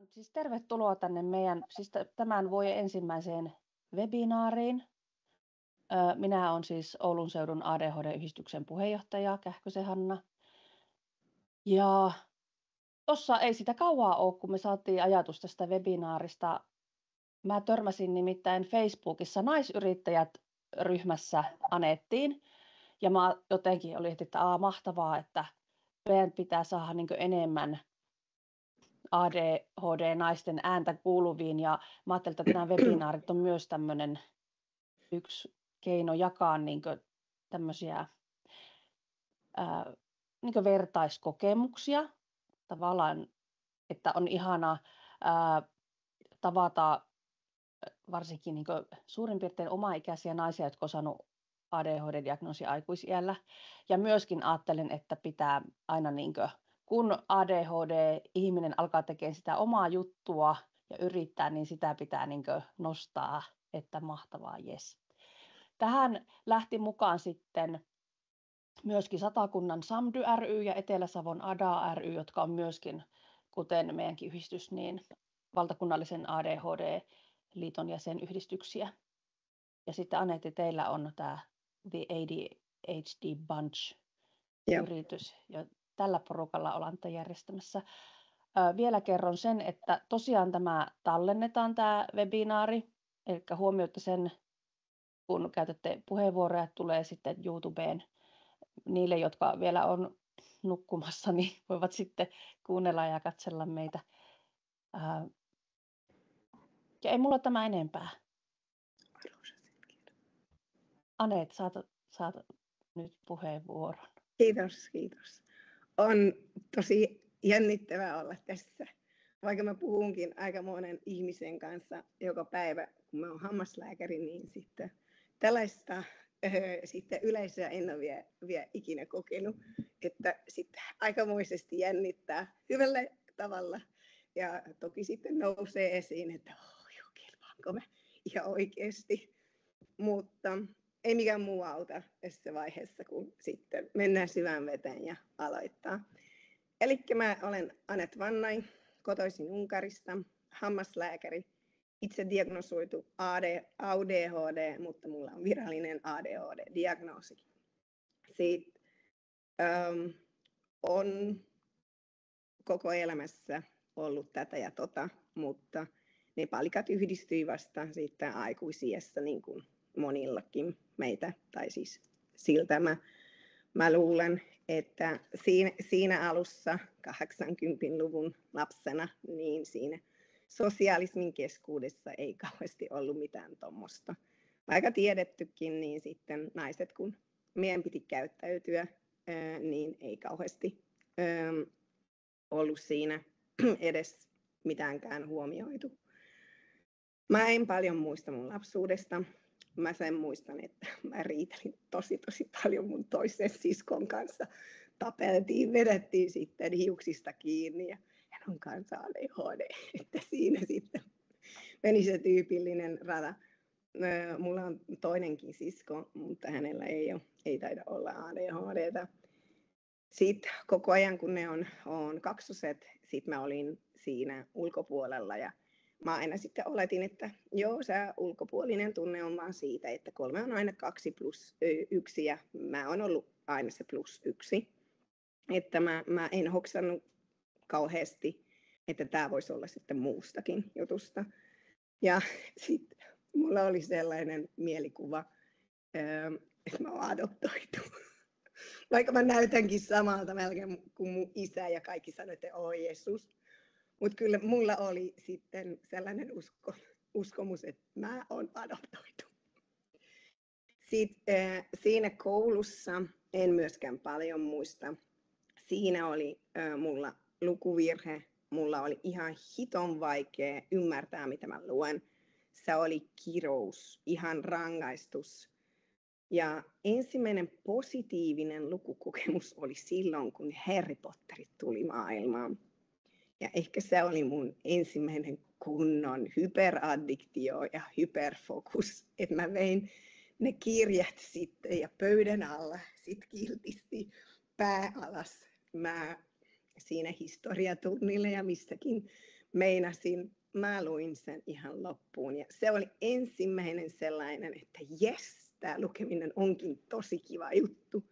Siis tervetuloa tänne meidän tämän vuoden ensimmäiseen webinaariin. Minä olen siis Oulun seudun ADHD-yhdistyksen puheenjohtaja Kähkösen Hanna. Ja tuossa ei sitä kauaa ole, kun me saatiin ajatus tästä webinaarista. Mä törmäsin nimittäin Facebookissa naisyrittäjät-ryhmässä Anettiin. Ja mä jotenkin olin, että mahtavaa, että meidän pitää saada niin enemmän ADHD-naisten ääntä kuuluviin, ja mä ajattelin, että nämä webinaarit on myös tämmöinen yksi keino jakaa niin tämmöisiä niin vertaiskokemuksia tavallaan, että on ihana tavata varsinkin niin suurin piirtein omaikäisiä naisia, jotka on saanut ADHD-diagnoosi aikuisiällä, ja myöskin ajattelen, että pitää aina kun ADHD-ihminen alkaa tekemään sitä omaa juttua ja yrittää, niin sitä pitää nostaa, että mahtavaa, jes. Tähän lähti mukaan sitten myöskin Satakunnan SAMDY ry ja Etelä-Savon ADA ry, jotka on myöskin, kuten meidänkin yhdistys, niin valtakunnallisen ADHD-liiton jäsenyhdistyksiä. Ja sitten Anette, teillä on tämä The ADHD Bunch-yritys, ja tällä porukalla ollaan tätä järjestämässä. Vielä kerron sen, että tosiaan tämä tallennetaan tämä webinaari, eli huomioitte sen, kun käytätte puheenvuoroja, tulee sitten YouTubeen. Niille, jotka vielä on nukkumassa, niin voivat sitten kuunnella ja katsella meitä. Ja ei mulla tämä enempää. Anette, saat nyt puheenvuoron. Kiitos. On tosi jännittävää olla tässä. Vaikka mä puhunkin aika monen ihmisen kanssa joka päivä, kun mä oon hammaslääkäri, niin sitten tällaista sitten yleisöä en ole vielä ikinä kokenut, että sitten aikamoisesti jännittää hyvällä tavalla. Ja toki sitten nousee esiin, että kelpaanko mä ihan oikeasti. Mutta ei mikään muu auta tässä vaiheessa, kun sitten mennään syvään veteen ja aloittaa. Eli mä olen Anette Vannai, kotoisin Unkarista, hammaslääkäri, itse diagnosoitu ADHD, mutta mulla on virallinen ADHD-diagnoosi. Siitä on koko elämässä ollut tätä ja tota, mutta ne palikat yhdistyi vasta sitten aikuisiässä, niin kuin monillakin meitä, tai siis siltä mä luulen, että siinä alussa 80-luvun lapsena, niin siinä sosiaalismin keskuudessa ei kauheasti ollut mitään tuommoista. Vaikka tiedettykin, niin sitten naiset, kun meidän piti käyttäytyä, niin ei kauheasti ollut siinä edes mitäänkään huomioitu. Mä en paljon muista mun lapsuudesta. Mä sen muistan, että mä riitelin tosi paljon mun toisen siskon kanssa. Tapeltiin, vedettiin sitten hiuksista kiinni ja hän on kanssa ADHD, että siinä sitten meni se tyypillinen rata. Mulla on toinenkin sisko, mutta hänellä ei taida olla ADHDta. Sitten koko ajan, kun ne on kaksoset, sitten mä olin siinä ulkopuolella ja mä aina sitten oletin, että se ulkopuolinen tunne on vaan siitä, että 3 on aina 2 plus 1 ja mä oon ollut aina se plus 1. Että mä en hoksannut kauheasti, että tämä voisi olla sitten muustakin jutusta. Ja sitten mulla oli sellainen mielikuva, että mä oon adoptoitu. Vaikka mä näytänkin samalta melkein kuin mun isä ja kaikki sanoi, että Jeesus. Mutta kyllä mulla oli sitten sellainen uskomus, että mä oon adoptoitu. Sitten siinä koulussa en myöskään paljon muista. Siinä oli mulla lukuvirhe. Mulla oli ihan hiton vaikea ymmärtää, mitä mä luen. Se oli kirous, ihan rangaistus. Ja ensimmäinen positiivinen lukukokemus oli silloin, kun Harry Potterit tuli maailmaan. Ja ehkä se oli mun ensimmäinen kunnon hyperaddiktio ja hyperfokus, että mä vein ne kirjat sitten ja pöydän alla sit kiltisti pää alas. Mä siinä historiatunnilla ja missäkin mä luin sen ihan loppuun. Ja se oli ensimmäinen sellainen, että jes, tämä lukeminen onkin tosi kiva juttu.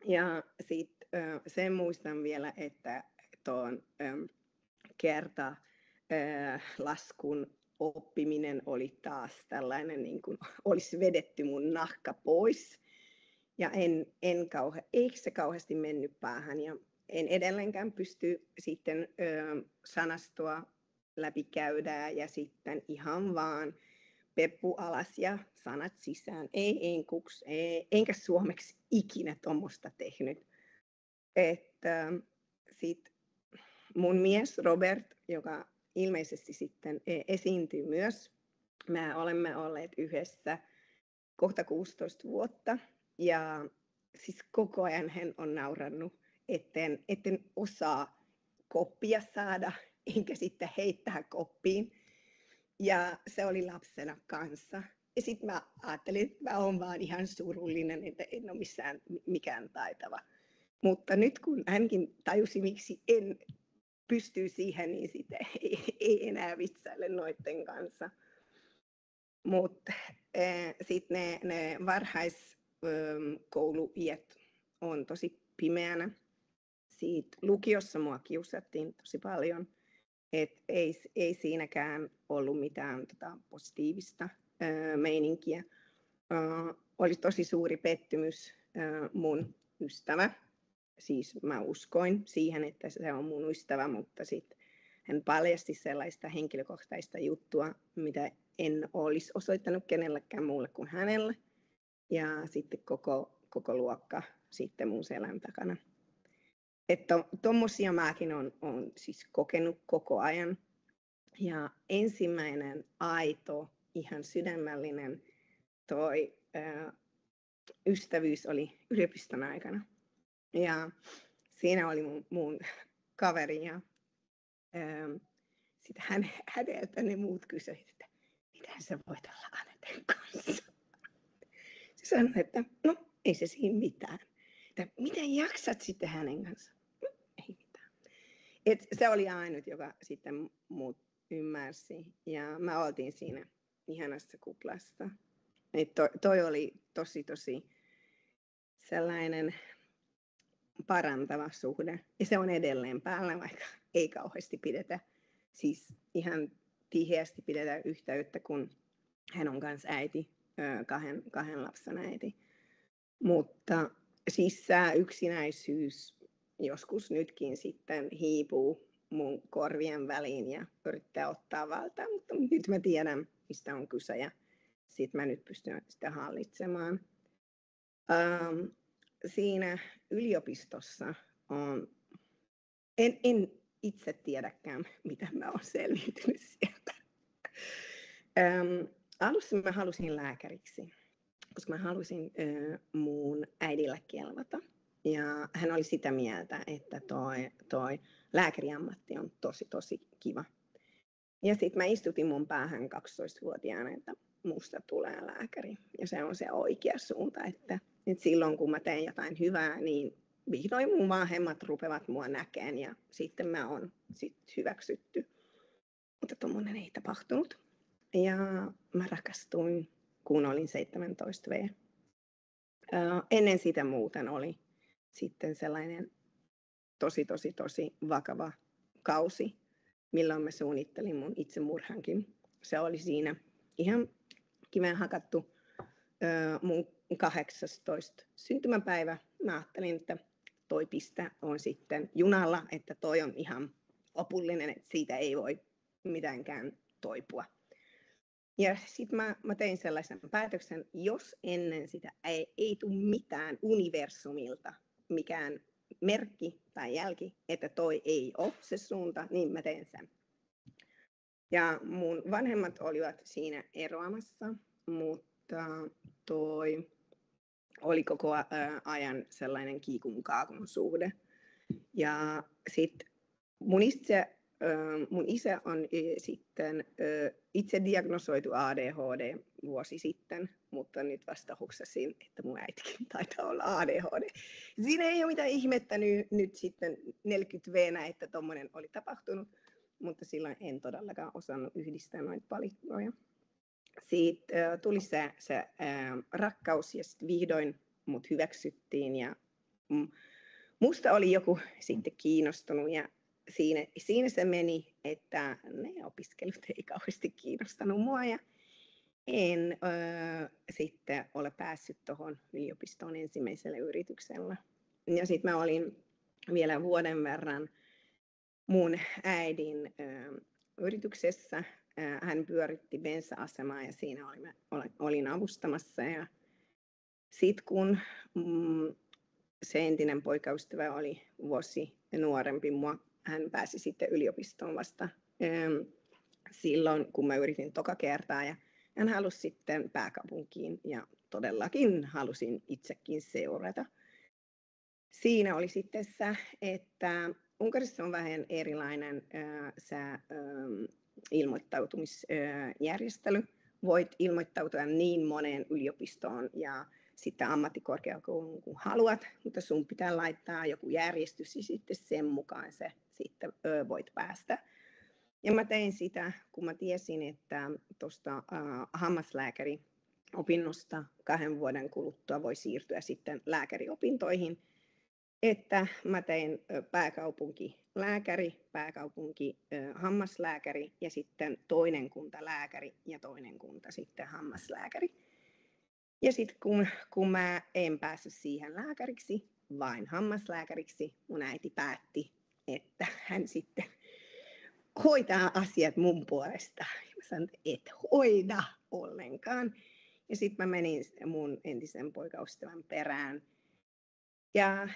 Ja sitten sen muistan vielä, että tuon laskun oppiminen oli taas tällainen, niin kuin olisi vedetty mun nahka pois. Ja eikö se kauheasti mennyt päähän. Ja en edelleenkään pysty sitten sanastoa läpikäydään ja sitten ihan vaan peppu alas ja sanat sisään. Ei enkuks, enkä suomeksi ikinä tuommoista tehnyt. Että sit mun mies Robert, joka ilmeisesti sitten esiintyy myös, me olemme olleet yhdessä kohta 16 vuotta ja siis koko ajan hän on naurannut, etten osaa koppia saada, enkä sitten heittää koppiin. Ja se oli lapsena kanssa. Ja sitten mä ajattelin, että mä oon vaan ihan surullinen, että en ole mikään taitava. Mutta nyt kun hänkin tajusi, miksi en pysty siihen, niin sitten ei enää vitsaile noiden kanssa. Mutta sitten ne varhaiskouluiät on tosi pimeänä. Siitä lukiossa mua kiusattiin tosi paljon. Et ei siinäkään ollut mitään positiivista meininkiä. Oli tosi suuri pettymys mun ystävä. Siis mä uskoin siihen, että se on mun ystävä, mutta sitten hän paljasti sellaista henkilökohtaista juttua, mitä en olisi osoittanut kenellekään muulle kuin hänelle. Ja sitten koko luokka sitten mun selän takana. Että tommosia mäkin on siis kokenut koko ajan. Ja ensimmäinen aito, ihan sydämellinen ystävyys oli yliopiston aikana. Ja siinä oli mun kaveri ja sitten häneltä ne muut kysyivät, että miten sä voit olla Aneten kanssa. Se sanoi, että no ei se siinä mitään. Että miten jaksat sitten hänen kanssa? No, ei mitään. Et se oli ainut, joka sitten muut ymmärsi ja mä oltiin siinä ihanassa kuplassa. Toi oli tosi sellainen parantava suhde. Ja se on edelleen päällä, vaikka ei kauheasti pidetä, siis ihan tiheästi pidetä yhteyttä, kun hän on kanssa äiti, kahden lapsen äiti. Mutta siis tämä yksinäisyys joskus nytkin sitten hiipuu mun korvien väliin ja yrittää ottaa valtaa, mutta nyt mä tiedän, mistä on kyse ja sitten mä nyt pystyn sitä hallitsemaan. Siinä yliopistossa en itse tiedäkään, mitä mä oon selviytynyt sieltä. Alussa mä halusin lääkäriksi, koska mä halusin mun äidille kelvata. Ja hän oli sitä mieltä, että toi lääkäriammatti on tosi kiva. Ja sitten mä istutin mun päähän 12-vuotiaana, että musta tulee lääkäri. Ja se on se oikea suunta, että silloin kun mä teen jotain hyvää, niin vihdoin mun vanhemmat rupeavat mua näkemään ja sitten mä oon hyväksytty. Mutta tommonen ei tapahtunut. Ja mä rakastuin, kun olin 17V. Ennen sitä muuten oli sitten sellainen tosi vakava kausi, milloin mä suunnittelin mun itsemurhankin. Se oli siinä ihan kiveen hakattu mun 18 syntymäpäivä. Mä ajattelin, että toi piste on sitten junalla, että toi on ihan lopullinen, että siitä ei voi mitenkään toipua. Ja sitten mä tein sellaisen päätöksen, jos ennen sitä ei tule mitään universumilta, mikään merkki tai jälki, että toi ei ole se suunta, niin mä teen sen. Ja mun vanhemmat olivat siinä eroamassa, mutta toi oli koko ajan sellainen kiikun kaakun suhde. Ja sitten mun isä on sitten itse diagnosoitu ADHD vuosi sitten, mutta nyt vasta huksasin, että mun äitikin taitaa olla ADHD. Siinä ei ole mitään ihmettä nyt sitten 40-vuotiaana, että tommonen oli tapahtunut, mutta silloin en todellakaan osannut yhdistää noita palikoja. Siitä tuli se rakkaus ja sitten vihdoin mut hyväksyttiin ja musta oli joku sitten kiinnostunut ja siinä se meni, että ne opiskelut ei kauheasti kiinnostanut mua ja en sitten ole päässyt tuohon yliopistoon ensimmäisellä yrityksellä. Ja sitten mä olin vielä vuoden verran mun äidin yrityksessä. Hän pyöritti bensa-asemaa ja siinä olin avustamassa. Ja sitten kun se entinen poikaystävä oli vuosi nuorempi mua, hän pääsi sitten yliopistoon vasta silloin, kun mä yritin toka kertaa. Ja hän halusi sitten pääkaupunkiin ja todellakin halusin itsekin seurata. Siinä oli sitten se, että Unkarissa on vähän erilainen ilmoittautumisjärjestely. Voit ilmoittautua niin moneen yliopistoon ja sitten ammattikorkeakouluun kun haluat, mutta sun pitää laittaa joku järjestys ja sitten sen mukaan se sitten voit päästä. Ja mä tein sitä, kun mä tiesin, että tuosta hammaslääkäriopinnosta 2 vuoden kuluttua voi siirtyä sitten lääkäriopintoihin. Että mä tein pääkaupunkilääkäri, hammaslääkäri ja sitten toinen kunta lääkäri ja toinen kunta sitten hammaslääkäri. Ja sitten kun mä en päässyt siihen lääkäriksi, vain hammaslääkäriksi, mun äiti päätti, että hän sitten hoitaa asiat mun puolesta. Mä sanoin, että et hoida ollenkaan. Ja sitten mä menin mun entisen poikaystävän perään. Ja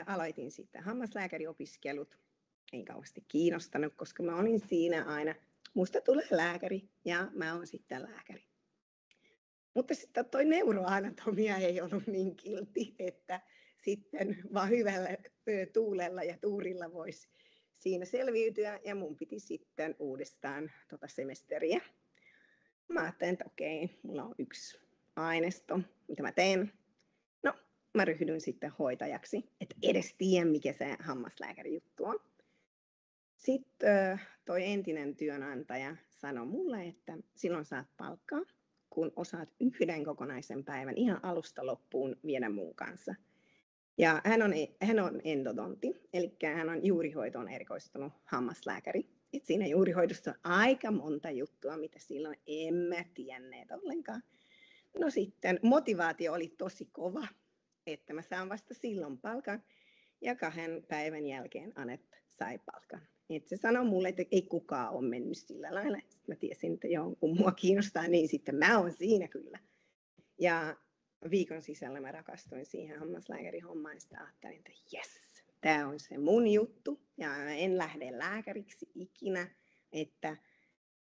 aloitin sitten hammaslääkäriopiskelut. Ei kauheasti kiinnostanut, koska mä olin siinä aina, musta tulee lääkäri ja mä oon sitten lääkäri. Mutta sitten toi neuroanatomia ei ollut niin kilti, että sitten vaan hyvällä tuulella ja tuurilla voisi siinä selviytyä. Ja mun piti sitten uudestaan semesteriä. Mä ajattelin, että okei, mulla on 1 aineisto, mitä mä teen. No, mä ryhdyin sitten hoitajaksi, että edes tiedän, mikä se hammaslääkärijuttu on. Sitten toi entinen työnantaja sanoi mulle, että silloin saat palkkaa, kun osaat 1 kokonaisen päivän ihan alusta loppuun viedä mun kanssa. Ja hän on endodontti, eli hän on juurihoitoon erikoistunut hammaslääkäri. Et siinä juurihoidossa on aika monta juttua, mitä silloin emme tienneet ollenkaan. No sitten motivaatio oli tosi kova, että mä saan vasta silloin palkan ja 2 päivän jälkeen Anette sai palkan. Et se sanoi mulle, että ei kukaan ole mennyt sillä lailla. Sitten mä tiesin, että joo, kun mua kiinnostaa, niin sitten mä oon siinä kyllä. Ja viikon sisällä mä rakastuin siihen hammaslääkärihommaan ja sitten ajattelin, että jes, tää on se mun juttu. Ja en lähde lääkäriksi ikinä, että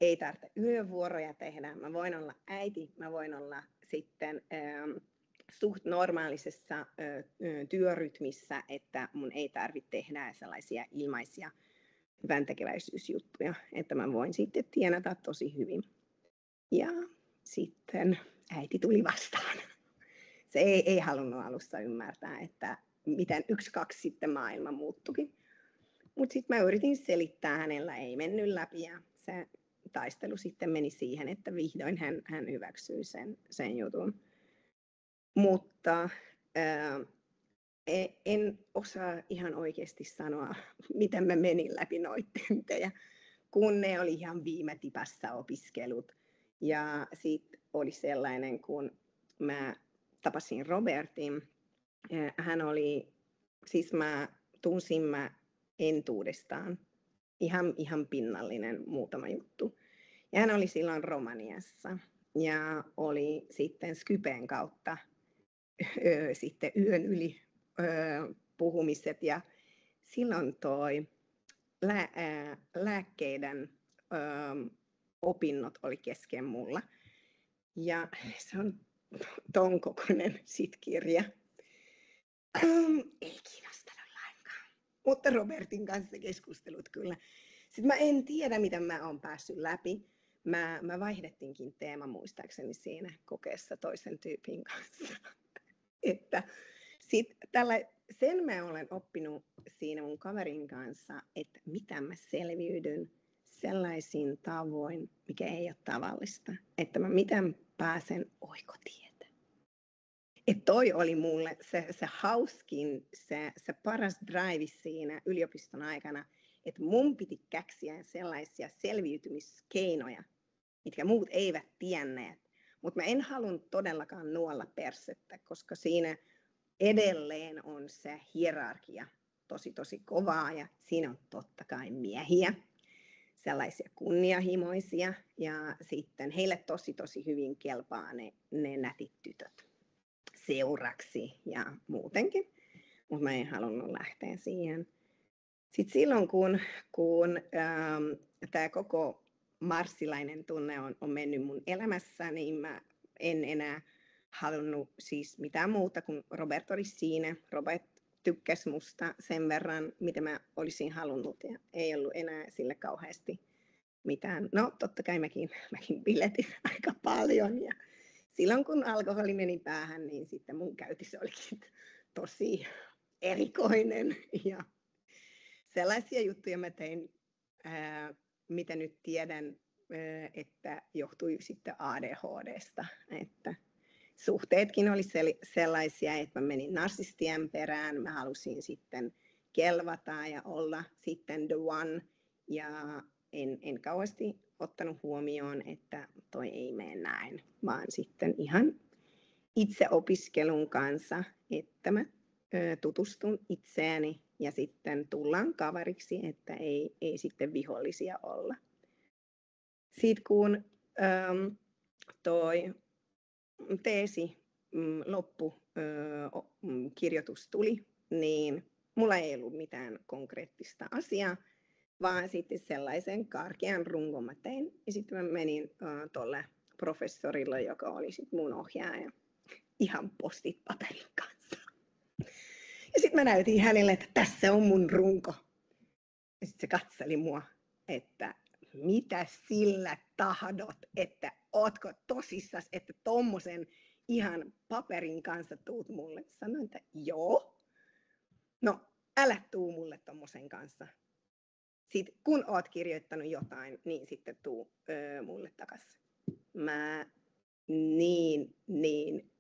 ei tarvitse yövuoroja tehdä. Mä voin olla äiti, mä voin olla sitten suht normaalisessa työrytmissä, että mun ei tarvitse tehdä sellaisia ilmaisia hyväntekeväisyysjuttuja, että mä voin sitten tienata tosi hyvin. Ja sitten äiti tuli vastaan. Se ei halunnut alussa ymmärtää, että miten 1-2 sitten maailma muuttuikin. Mutta sitten mä yritin selittää, hänellä ei mennyt läpi ja se taistelu sitten meni siihen, että vihdoin hän hyväksyi sen jutun. Mutta en osaa ihan oikeasti sanoa, miten mä menin läpi noita tentejä, kun ne oli ihan viime tipassa opiskelut. Ja sitten oli sellainen, kun mä tapasin Robertin. Hän oli, siis mä tunsin entuudestaan ihan pinnallinen muutama juttu. Ja hän oli silloin Romaniassa ja oli sitten Skypen kautta sitten yön yli puhumiset ja silloin toi lääkkeiden opinnot oli kesken mulla. Ja se on ton kokoinen kirja. Ei kiinnostanut lainkaan. Mutta Robertin kanssa keskustelut kyllä. Sitten mä en tiedä, miten mä oon päässyt läpi. Mä vaihdettiinkin teema muistaakseni siinä kokeessa toisen tyypin kanssa. Että sen mä olen oppinut siinä mun kaverin kanssa, että miten mä selviydyn sellaisin tavoin, mikä ei ole tavallista, että mä miten pääsen oikotietä. Että toi oli mulle se hauskin, se paras drive siinä yliopiston aikana, että mun piti keksiä sellaisia selviytymiskeinoja, mitkä muut eivät tienneet. Mutta mä en halunnut todellakaan nuolla persettä, koska siinä edelleen on se hierarkia tosi kovaa ja siinä on totta kai miehiä, sellaisia kunnianhimoisia ja sitten heille tosi hyvin kelpaa ne nätit tytöt seuraksi ja muutenkin, mutta mä en halunnut lähteä siihen. Sitten silloin kun tämä koko marssilainen tunne on mennyt mun elämässä, niin mä en enää halunnut siis mitään muuta kuin Robert oli siinä. Robert tykkäsi musta sen verran, mitä mä olisin halunnut ja ei ollut enää sille kauheasti mitään. No totta kai mäkin biletin aika paljon ja silloin kun alkoholi meni päähän, niin sitten mun käytös olikin tosi erikoinen ja sellaisia juttuja mä tein, mitä nyt tiedän, että johtui sitten ADHDsta, että suhteetkin oli sellaisia, että mä menin narsistien perään, mä halusin sitten kelvata ja olla sitten the one ja en kauheasti ottanut huomioon, että toi ei mene näin, vaan sitten ihan itse opiskelun kanssa, että mä tutustun itseäni ja sitten tullaan kaveriksi, että ei sitten vihollisia olla. Sitten kun toi teesi loppukirjoitus tuli, niin mulla ei ollut mitään konkreettista asiaa, vaan sitten sellaisen karkean rungon mä tein. Ja sitten mä menin tolle professorille, joka oli sitten mun ohjaaja, ihan postit paperin kanssa. Ja sitten mä näytin hänelle, että tässä on mun runko. Ja sitten se katseli mua, että mitä sillä tahdot, että ootko tosissas, että tommosen ihan paperin kanssa tuut mulle. Sanoin, että joo. No, älä tuu mulle tommosen kanssa. Sitten kun oot kirjoittanut jotain, niin sitten tuu mulle takaisin. Mä niin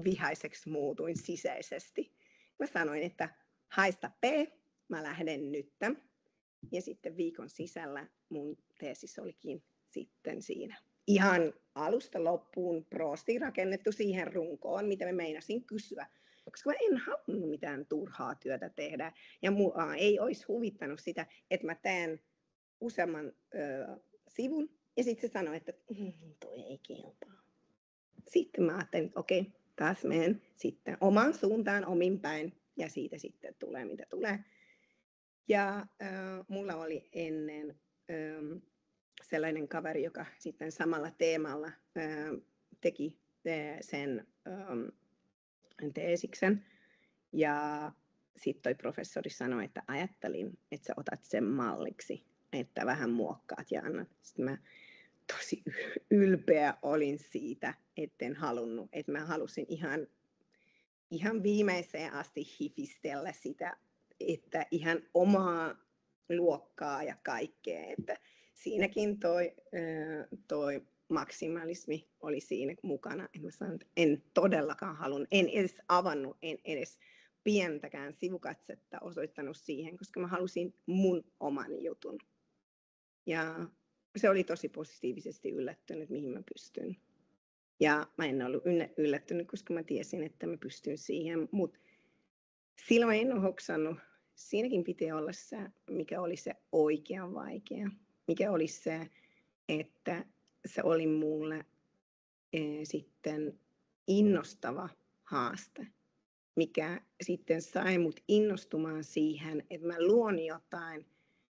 vihaiseksi muutuin sisäisesti. Mä sanoin, että haista P, mä lähden nyt. Ja sitten viikon sisällä mun teesis olikin sitten siinä. Ihan alusta loppuun proostiin rakennettu siihen runkoon, mitä mä meinasin kysyä. Koska mä en halunnut mitään turhaa työtä tehdä. Ja mua ei olisi huvittanut sitä, että mä teen useamman sivun. Ja sitten se sanoi, että toi ei kelpaa. Sitten mä ajattelin, että okei, taas menen sitten omaan suuntaan, omin päin. Ja siitä sitten tulee, mitä tulee. Ja mulla oli ennen sellainen kaveri, joka sitten samalla teemalla teki sen teesiksen. Ja sitten toi professori sanoi, että ajattelin, että sä otat sen malliksi, että vähän muokkaat ja annat. Sitten mä tosi ylpeä olin siitä, etten halunnut, että mä halusin ihan viimeiseen asti hifistellä sitä, että ihan omaa luokkaa ja kaikkea, että siinäkin toi maksimalismi oli siinä mukana. Mä sanoin, että en todellakaan halunnut, en edes avannut, en edes pientäkään sivukatsetta osoittanut siihen, koska mä halusin mun oman jutun. Ja se oli tosi positiivisesti yllättynyt, mihin mä pystyn. Ja mä en ollut yllättynyt, koska mä tiesin, että mä pystyn siihen, mutta silloin en ole hoksannut. Siinäkin piti olla se, mikä oli se oikean vaikea. Mikä oli se, että se oli mulle sitten innostava haaste. Mikä sitten sai mut innostumaan siihen, että mä luon jotain,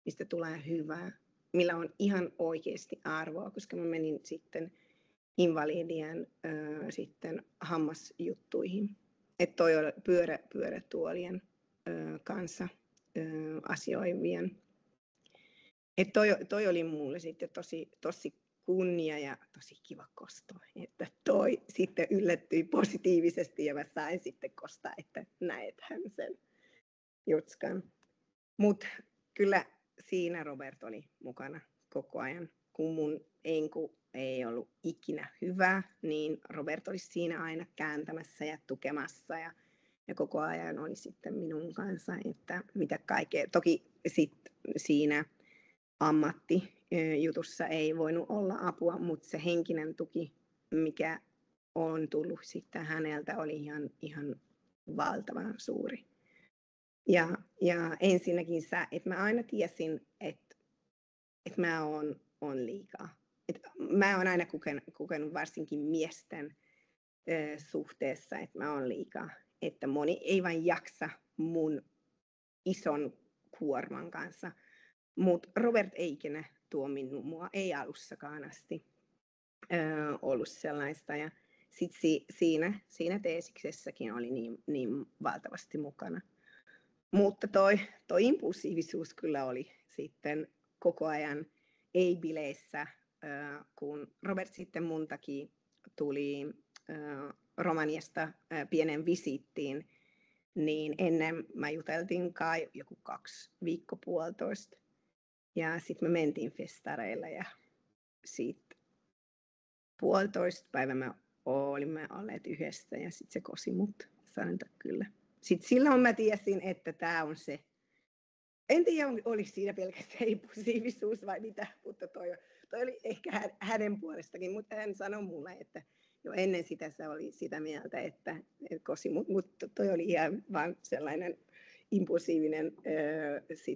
mistä tulee hyvää. Millä on ihan oikeasti arvoa, koska mä menin sitten invalidien sitten hammasjuttuihin. Että toi oli pyörätuolien kanssa asioivien. Että toi oli mulle sitten tosi kunnia ja tosi kiva kosto. Että toi sitten yllättyi positiivisesti ja mä sain sitten kostaa, että näethän sen jutskan. Mutta kyllä siinä Robert oli mukana koko ajan. Kun mun enku ei ollut ikinä hyvä, niin Robert oli siinä aina kääntämässä ja tukemassa ja koko ajan oli sitten minun kanssa, että mitä kaikkea. Toki sitten siinä ammattijutussa ei voinut olla apua, mutta se henkinen tuki, mikä on tullut sitten häneltä, oli ihan valtavan suuri. Ja ensinnäkin että mä aina tiesin, että mä oon liikaa. Mä oon aina kokenut varsinkin miesten suhteessa, että mä oon liikaa. Että moni ei vain jaksa mun ison kuorman kanssa. Mutta Robert ei ikinä tuominnut mua, ei alussakaan asti ollut sellaista. Ja sitten siinä teesiksessäkin oli niin valtavasti mukana. Mutta toi impulsiivisuus kyllä oli sitten koko ajan ei-bileissä, kun Robert sitten mun takia tuli Romaniasta pienen visiittiin, niin ennen mä juteltiin kai joku 2 viikkoa puolitoista. Ja sitten me mentiin festareilla ja siitä 1,5 päivää me olimme olleet yhdessä ja sitten se kosi mut, sanoin kyllä. Sitten silloin mä tiesin, että tämä on se. En tiedä, oliko siinä pelkästään impulsiivisuus vai mitä, mutta toi oli ehkä hänen puolestakin, mutta hän sanoi mulle, että jo ennen sitä se oli sitä mieltä, että kosi, mutta toi oli ihan vaan sellainen impulsiivinen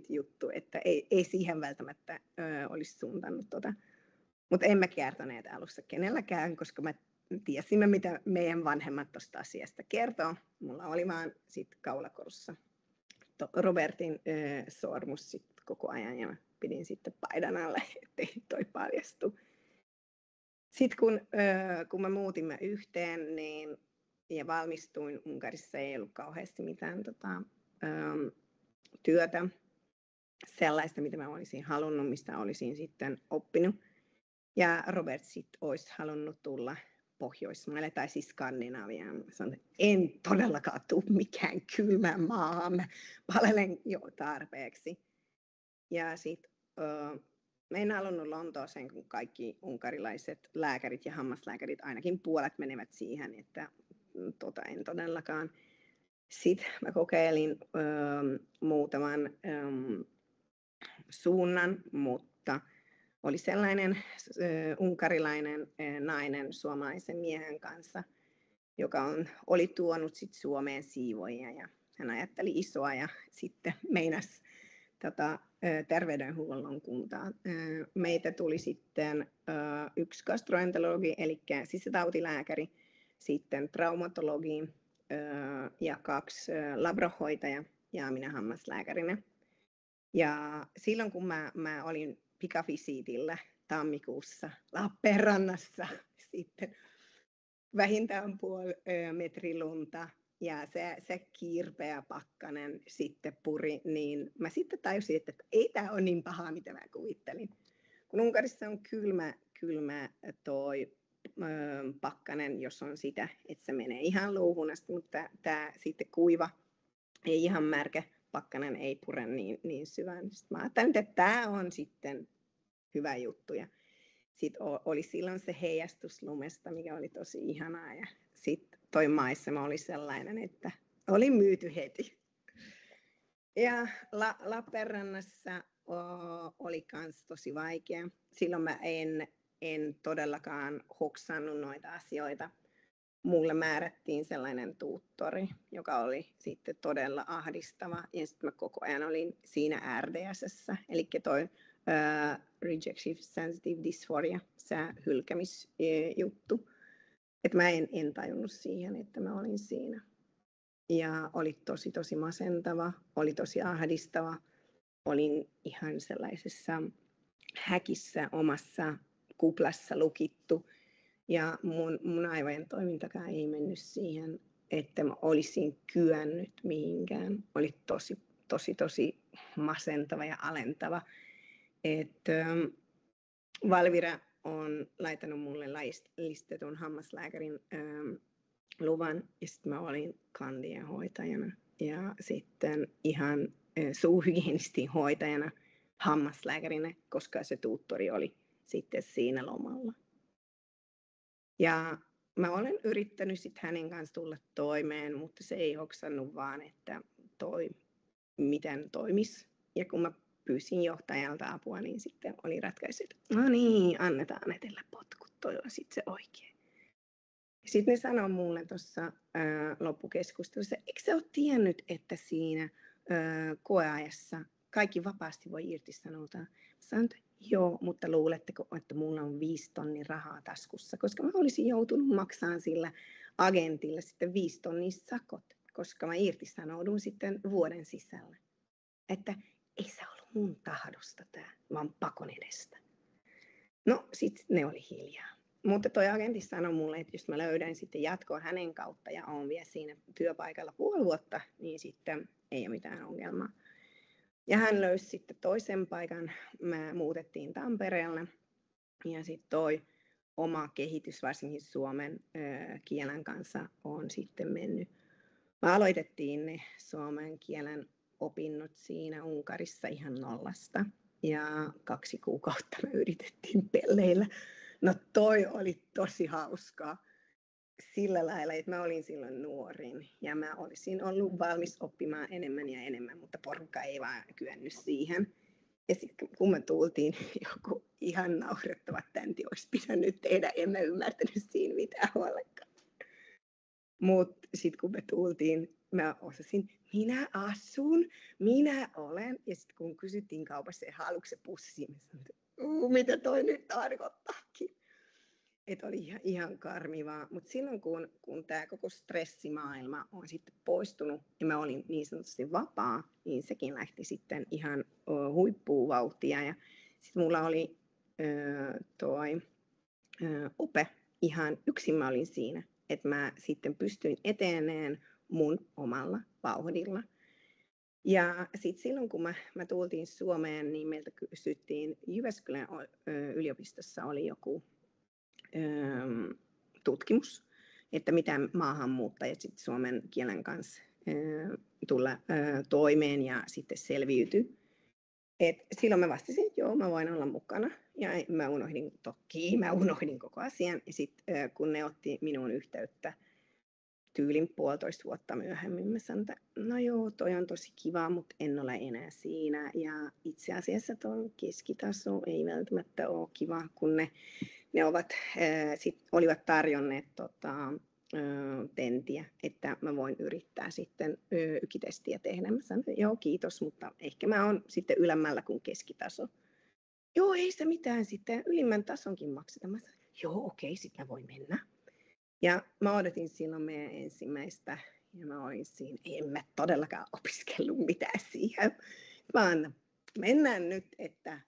juttu, että ei siihen välttämättä olisi suuntannut tota. Mutta en mä kertoneet alussa kenelläkään, koska mä tiesimme, mitä meidän vanhemmat tuosta asiasta kertoo. Mulla oli vaan sitten kaulakorussa Robertin sormus sit koko ajan ja mä pidin sitten paidan alle, ettei toi paljastu. Sitten kun me muutimme yhteen niin, ja valmistuin, Unkarissa ei ollut kauheasti mitään työtä, sellaista, mitä mä olisin halunnut, mistä olisin sitten oppinut. Ja Robert sitten olisi halunnut tulla Pohjoismaille tai siis Skandinaviaan. Sanoin, että en todellakaan tule mikään kylmään maahan, mä palelen jo tarpeeksi. Ja sitten mä en halunnut Lontooseen, kun kaikki unkarilaiset lääkärit ja hammaslääkärit, ainakin puolet menevät siihen, että en todellakaan. Sitten mä kokeilin muutaman suunnan, mutta oli sellainen unkarilainen nainen suomalaisen miehen kanssa, joka oli tuonut sit Suomeen siivoja ja hän ajatteli isoa ja sitten meinasi terveydenhuollon kuntaan. Meitä tuli sitten 1 gastroenterologi, eli sisätautilääkäri, sitten traumatologi ja 2 labrahoitaja ja minä hammaslääkärinä. Ja silloin kun mä olin pikavisiitillä tammikuussa Lappeenrannassa, sitten vähintään 0,5 metriä lunta ja se kiirpeä pakkanen sitten puri, niin mä sitten tajusin, että ei tämä ole niin pahaa, mitä mä kuvittelin. Kun Unkarissa on kylmä toi pakkanen, jos on sitä, että se menee ihan luuhun asti, mutta tämä sitten kuiva, ei ihan märkä pakkanen ei pure niin syvään. Sitten mä ajattelin, että tämä on sitten hyvä juttu. Ja sitten oli silloin se heijastus lumesta, mikä oli tosi ihanaa. Ja sitten toi maisema oli sellainen, että oli myyty heti. Ja Lappeenrannassa oli kans tosi vaikea. Silloin mä en todellakaan hoksannut noita asioita. Mulle määrättiin sellainen tuuttori, joka oli sitten todella ahdistava. Ja sitten mä koko ajan olin siinä RDS:ssä, eli toi Rejective Sensitive Dysphoria, se hylkämisjuttu. Että mä en tajunnut siihen, että mä olin siinä. Ja oli tosi masentava, oli tosi ahdistava. Olin ihan sellaisessa häkissä omassa kuplassa lukittu. Ja mun aivojen toimintakaan ei mennyt siihen, että mä olisin kyennyt mihinkään. Oli tosi masentava ja alentava. Valvira on laittanut mulle laillistetun hammaslääkärin luvan ja sitten mä olin kandien hoitajana ja sitten ihan suuhygienistin hoitajana hammaslääkärinä, koska se tuuttori oli sitten siinä lomalla. Ja mä olen yrittänyt sitten hänen kanssa tulla toimeen, mutta se ei hoksannut vaan, että miten toimisi. Ja kun mä pyysin johtajalta apua, niin sitten oli ratkaisu, että no niin, annetaan etellä potkut, toi on sitten se oikein. Sitten ne sanoi mulle tuossa loppukeskustelussa, eikö sä ole tiennyt, että siinä koeajassa kaikki vapaasti voi irtisanoutua? Sanoin, että joo, mutta luuletteko, että mulla on 5 tonnia rahaa taskussa, koska mä olisin joutunut maksamaan sillä agentille sitten 5 tonnia sakot, koska mä irtisanoudun sitten vuoden sisällä. Että ei se ollut mun tahdosta tämä, vaan pakon edestä. No, sitten ne oli hiljaa. Mutta toi agentti sanoi mulle, että jos mä löydän sitten jatkoa hänen kautta ja olen vielä siinä työpaikalla 5 vuotta, niin sitten ei ole mitään ongelmaa. Ja hän löysi sitten toisen paikan. Me muutettiin Tampereelle ja sitten toi oma kehitys, varsinkin suomen kielen kanssa, on sitten mennyt. Me aloitettiin ne suomen kielen opinnot siinä Unkarissa ihan nollasta ja 2 kuukautta me yritettiin pelleillä. No toi oli tosi hauskaa sillä lailla, että mä olin silloin nuorin ja mä olisin ollut valmis oppimaan enemmän ja enemmän, mutta porukka ei vaan kyennyt siihen. Ja sitten kun me tultiin, joku ihan naurettava tänti olisi pitänyt tehdä, en mä ymmärtänyt siinä mitään ollenkaan. Mutta sitten kun me tultiin, mä osasin, minä asun, minä olen. Ja sitten kun kysyttiin kaupassa, haluatko se pussi, mä sanoin, mitä toi nyt tarkoittaakin. Että oli ihan karmivaa. Mutta silloin kun tämä koko stressimaailma on sitten poistunut ja mä olin niin sanotusti vapaa, niin sekin lähti sitten ihan huippuun vauhtia. Ja sitten mulla oli ope ihan yksin mä olin siinä, että mä sitten pystyin eteneen mun omalla vauhdilla. Ja sitten silloin, kun mä tultiin Suomeen, niin meiltä kysyttiin, Jyväskylän yliopistossa oli joku tutkimus, että mitä maahanmuuttajat sitten suomen kielen kanssa tulla toimeen ja sitten selviytyy. Silloin mä vastasin, että joo, mä voin olla mukana. Ja mä unohdin koko asian. Ja sitten kun ne otti minuun yhteyttä tyylin 1,5 vuotta myöhemmin, mä sanoin, että no joo, toi on tosi kiva, mutta en ole enää siinä. Ja itse asiassa tuo keskitaso ei välttämättä ole kiva, kun ne olivat tarjonneet tentiä, että mä voin yrittää sitten ykitestiä tehdä. Mä sanoin, että joo, kiitos, mutta ehkä mä oon sitten ylemmällä kuin keskitaso. Joo, ei se mitään, sitten ylimmän tasonkin maksetaan. Mä sanoin, joo, okei, sitten mä voin mennä. Ja mä odotin silloin meidän ensimmäistä, ja mä olin siinä, en mä todellakaan opiskellut mitään siihen, vaan mennään nyt, että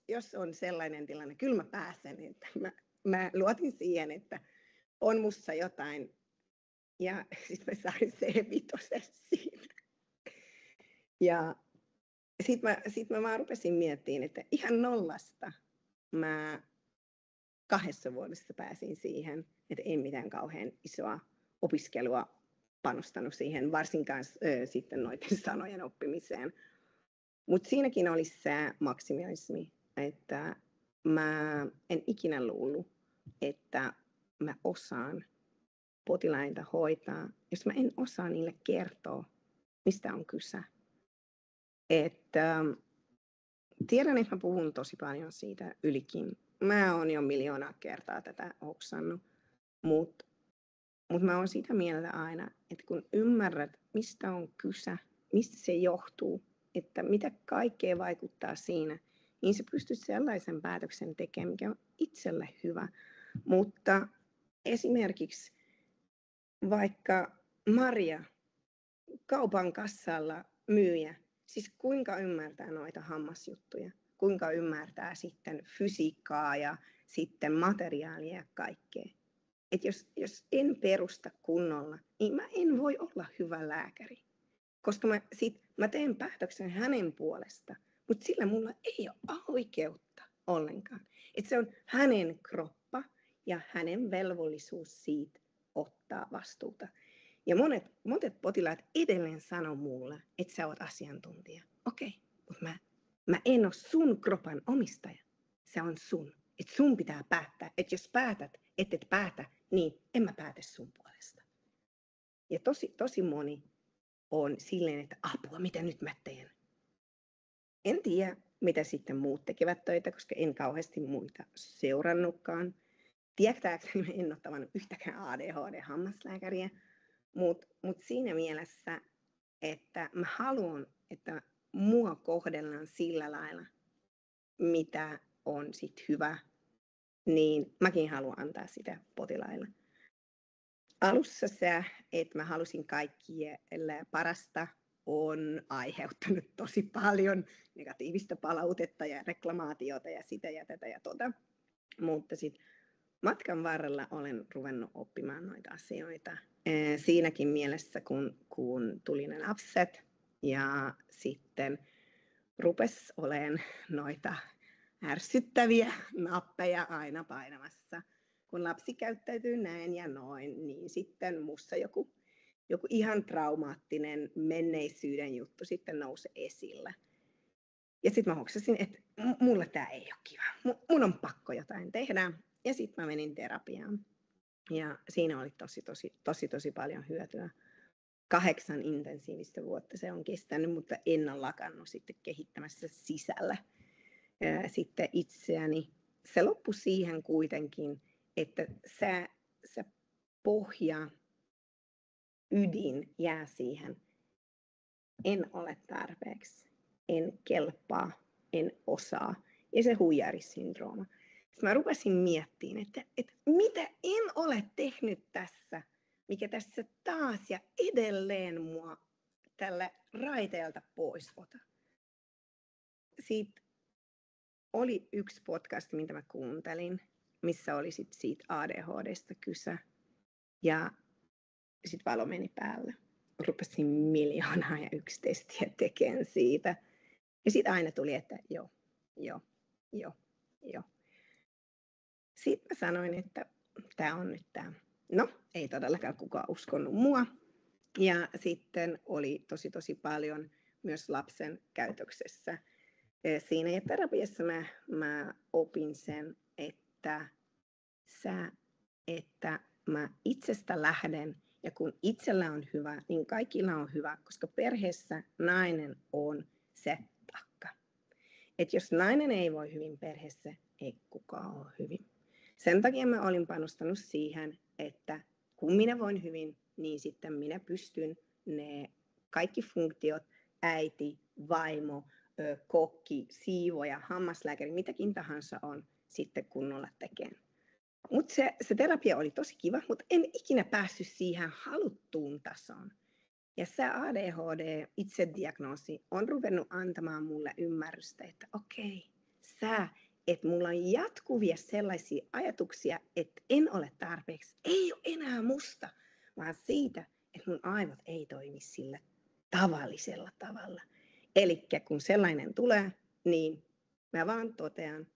jos on sellainen tilanne, kyllä mä pääsen, että mä luotin siihen, että on musta jotain, ja sitten mä sain C5 siinä. Ja sitten mä vaan rupesin miettimään, että ihan nollasta mä 2 vuodessa pääsin siihen, että en mitään kauhean isoa opiskelua panostanut siihen, varsinkaan sitten noiden sanojen oppimiseen. Mutta siinäkin oli se maksimismi, että mä en ikinä luullut, että mä osaan potilaita hoitaa, jos mä en osaa niille kertoa, mistä on kyse. Tiedän, että mä puhun tosi paljon siitä ylikin. Mä oon jo 1,000,000 kertaa tätä hoksannut, mutta mä oon sitä mieltä aina, että kun ymmärrät, mistä on kyse, mistä se johtuu, että mitä kaikkea vaikuttaa siinä, niin sä pystyt sellaisen päätöksen tekemään, mikä on itselle hyvä. Mutta esimerkiksi vaikka Maria, kaupan kassalla myyjä, siis kuinka ymmärtää noita hammasjuttuja, kuinka ymmärtää sitten fysiikkaa ja sitten materiaalia ja kaikkea. Että jos en perusta kunnolla, niin mä en voi olla hyvä lääkäri. Koska mä teen päätöksen hänen puolesta, mutta sillä mulla ei ole oikeutta ollenkaan. Että se on hänen kroppa ja hänen velvollisuus siitä ottaa vastuuta. Ja monet potilaat edelleen sanoo mulle, että sä oot asiantuntija. Okei, mutta mä en ole sun kropan omistaja. Se on sun. Että sun pitää päättää. Että jos päätät, et päätä, niin en mä päätä sun puolesta. Ja tosi moni on silleen, että apua, mitä nyt mä teen? En tiedä, mitä sitten muut tekevät töitä, koska en kauheasti muita seurannutkaan. Tietääkseni en ole tavannut yhtäkään ADHD-hammaslääkäriä, mutta siinä mielessä, että mä haluan, että mua kohdellaan sillä lailla, mitä on sit hyvä, niin mäkin haluan antaa sitä potilaille. Alussa se, että mä halusin kaikille parasta, on aiheuttanut tosi paljon negatiivista palautetta ja reklamaatiota ja sitä ja tätä ja tota. Mutta sitten matkan varrella olen ruvennut oppimaan noita asioita. Siinäkin mielessä, kun tuli ne lapset ja sitten rupesi olemaan noita ärsyttäviä nappeja aina painamassa. Kun lapsi käyttäytyy näin ja noin, niin sitten musta joku ihan traumaattinen menneisyyden juttu sitten nousi esille. Ja sitten mä hoksasin, että mulle tää ei ole kiva. Mun on pakko jotain tehdä. Ja sitten mä menin terapiaan. Ja siinä oli tosi paljon hyötyä. 8 intensiivistä vuotta se on kestänyt, mutta en ole lakannut sitten kehittämässä sisällä sitten itseäni. Se loppui siihen kuitenkin, että se pohja, ydin jää siihen. En ole tarpeeksi, en kelpaa, en osaa. Ja se huijarisyndrooma. Sitten mä rupesin miettimään, että mitä en ole tehnyt tässä, mikä tässä taas ja edelleen mua tällä raiteelta pois ota. Siitä oli yksi podcast, mitä mä kuuntelin, missä oli sit siitä ADHDsta kyse. Ja sitten valo meni päälle. Rupesin 1,001 testiä tekemään siitä. Ja sitten aina tuli, että joo. Sitten mä sanoin, että tämä on nyt tämä. No, ei todellakaan kukaan uskonut mua. Ja sitten oli tosi paljon myös lapsen käytöksessä. Siinä ja terapiassa mä opin sen, että mä itsestä lähden ja kun itsellä on hyvä, niin kaikilla on hyvä, koska perheessä nainen on se takka. Et jos nainen ei voi hyvin perheessä, ei kukaan ole hyvin. Sen takia mä olin panostanut siihen, että kun minä voin hyvin, niin sitten minä pystyn ne kaikki funktiot, äiti, vaimo, kokki, siivoja, hammaslääkäri, mitäkin tahansa on sitten kunnolla tekemään. Mutta se terapia oli tosi kiva, mutta en ikinä päässyt siihen haluttuun tasoon. Ja se ADHD-itsediagnoosi on ruvennut antamaan mulle ymmärrystä, että okei, että mulla on jatkuvia sellaisia ajatuksia, että en ole tarpeeksi, ei ole enää musta, vaan siitä, että mun aivot ei toimi sillä tavallisella tavalla. Eli kun sellainen tulee, niin mä vaan totean,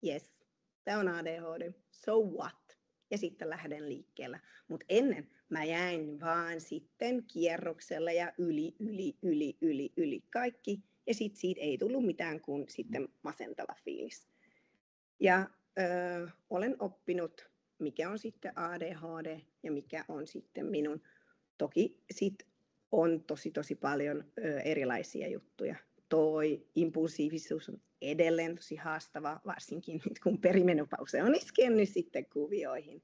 yes, tämä on ADHD, so what? Ja sitten lähden liikkeelle. Mutta ennen mä jäin vaan sitten kierroksella ja yli kaikki. Ja sitten siitä ei tullut mitään kuin sitten masentava fiilis. Ja olen oppinut, mikä on sitten ADHD ja mikä on sitten minun. Toki sitten on tosi paljon erilaisia juttuja. Toi impulsiivisuus on edelleen tosi haastava, varsinkin nyt kun perimenopause on iskennyt sitten kuvioihin.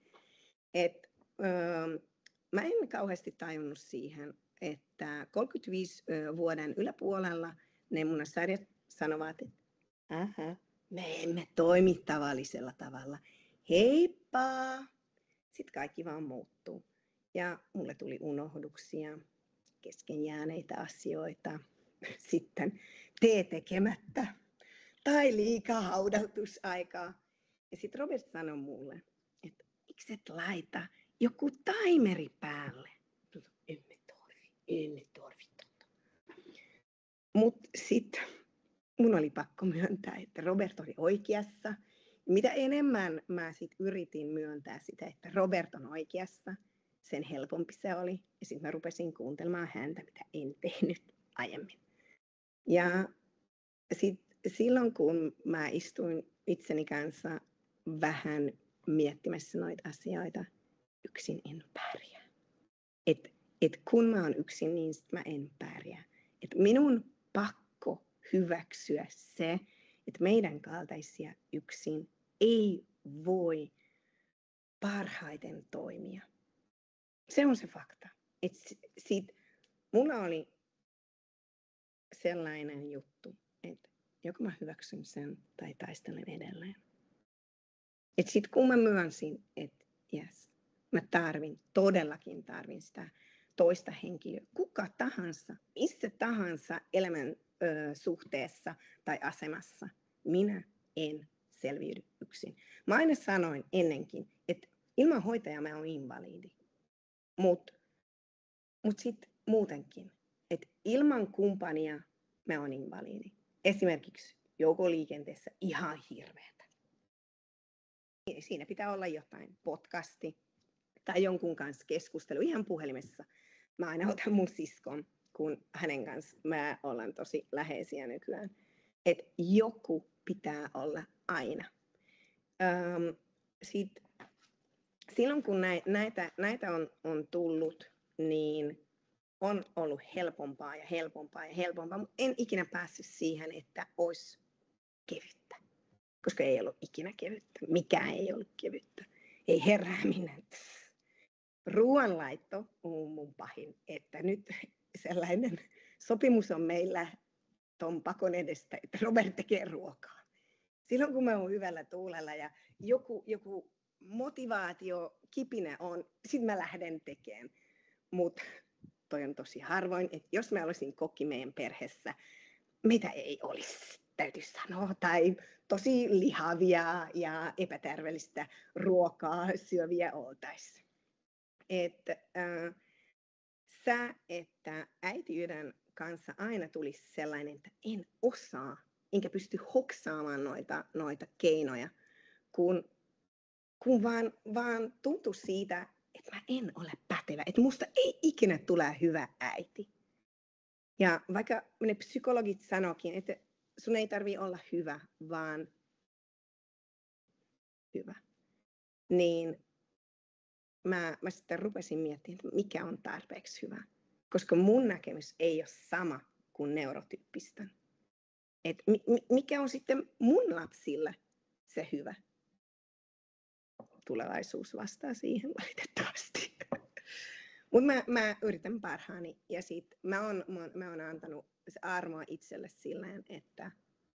Mä en kauheasti tajunnut siihen, että 35 vuoden yläpuolella ne munasarjat sanovat, että me emme toimi tavallisella tavalla. Heippa! Sitten kaikki vaan muuttuu. Ja mulle tuli unohduksia, kesken jääneitä asioita, sitten tee tekemättä tai liikaa haudautusaikaa. Ja sitten Robert sanoi mulle, että miksi et laita joku timeri päälle? Emme tarvi. Mutta sitten mun oli pakko myöntää, että Robert oli oikeassa. Mitä enemmän mä sit yritin myöntää sitä, että Robert on oikeassa, sen helpompi se oli. Ja sitten mä rupesin kuuntelemaan häntä, mitä en tehnyt aiemmin. Ja sitten silloin kun mä istuin itseni kanssa vähän miettimässä noita asioita, yksin en pärjää. Et kun mä oon yksin, niin sit mä en pärjää. Et minun pakko hyväksyä se, että meidän kaltaisia yksin ei voi parhaiten toimia. Se on se fakta. Mulla oli sellainen juttu, että joko mä hyväksyn sen tai taistelen edelleen. Että sit kun mä myönsin, että jes, mä todellakin tarvin sitä toista henkilöä, kuka tahansa, missä tahansa elämän suhteessa tai asemassa, minä en selviydy yksin. Mä aina sanoin ennenkin, että ilman hoitajaa mä oon invalidi. Mut sitten muutenkin, että ilman kumppania mä oon invalidi. Esimerkiksi joukoliikenteessä ihan hirveätä. Siinä pitää olla jotain podcasti tai jonkun kanssa keskustelu ihan puhelimessa. Mä aina otan mun siskon, kun hänen kanssa mä ollaan tosi läheisiä nykyään. Että joku pitää olla aina. Silloin kun näitä on tullut, niin on ollut helpompaa ja helpompaa ja helpompaa, mutta en ikinä päässyt siihen, että olisi kevyttä. Koska ei ollut ikinä kevyttä. Mikään ei ollut kevyttä. Ei herääminen. Ruoanlaitto on mun pahin, että nyt sellainen sopimus on meillä ton pakon edestä, että Robert tekee ruokaa. Silloin kun mä oon hyvällä tuulella ja joku motivaatio, kipinä on, sit mä lähden tekemään. Mutta toi on tosi harvoin, että jos mä olisin kokki meidän perheessä, mitä ei olisi, täytyy sanoa, tai tosi lihavia ja epäterveellistä ruokaa syöviä oltaisiin. Että äitiyden kanssa aina tulisi sellainen, että en osaa, enkä pysty hoksaamaan noita keinoja, kun vaan tuntuu siitä, että mä en ole pätevä, että musta ei ikinä tule hyvä äiti. Ja vaikka ne psykologit sanoikin, että sun ei tarvitse olla hyvä, vaan hyvä, niin mä sitten rupesin miettimään, että mikä on tarpeeksi hyvä. Koska mun näkemys ei ole sama kuin neurotyyppisten. Et mikä on sitten mun lapsille se hyvä? Tulevaisuus vastaa siihen valitettavasti. Mutta mä yritän parhaani ja sit mä oon antanut armoa itselle silleen, että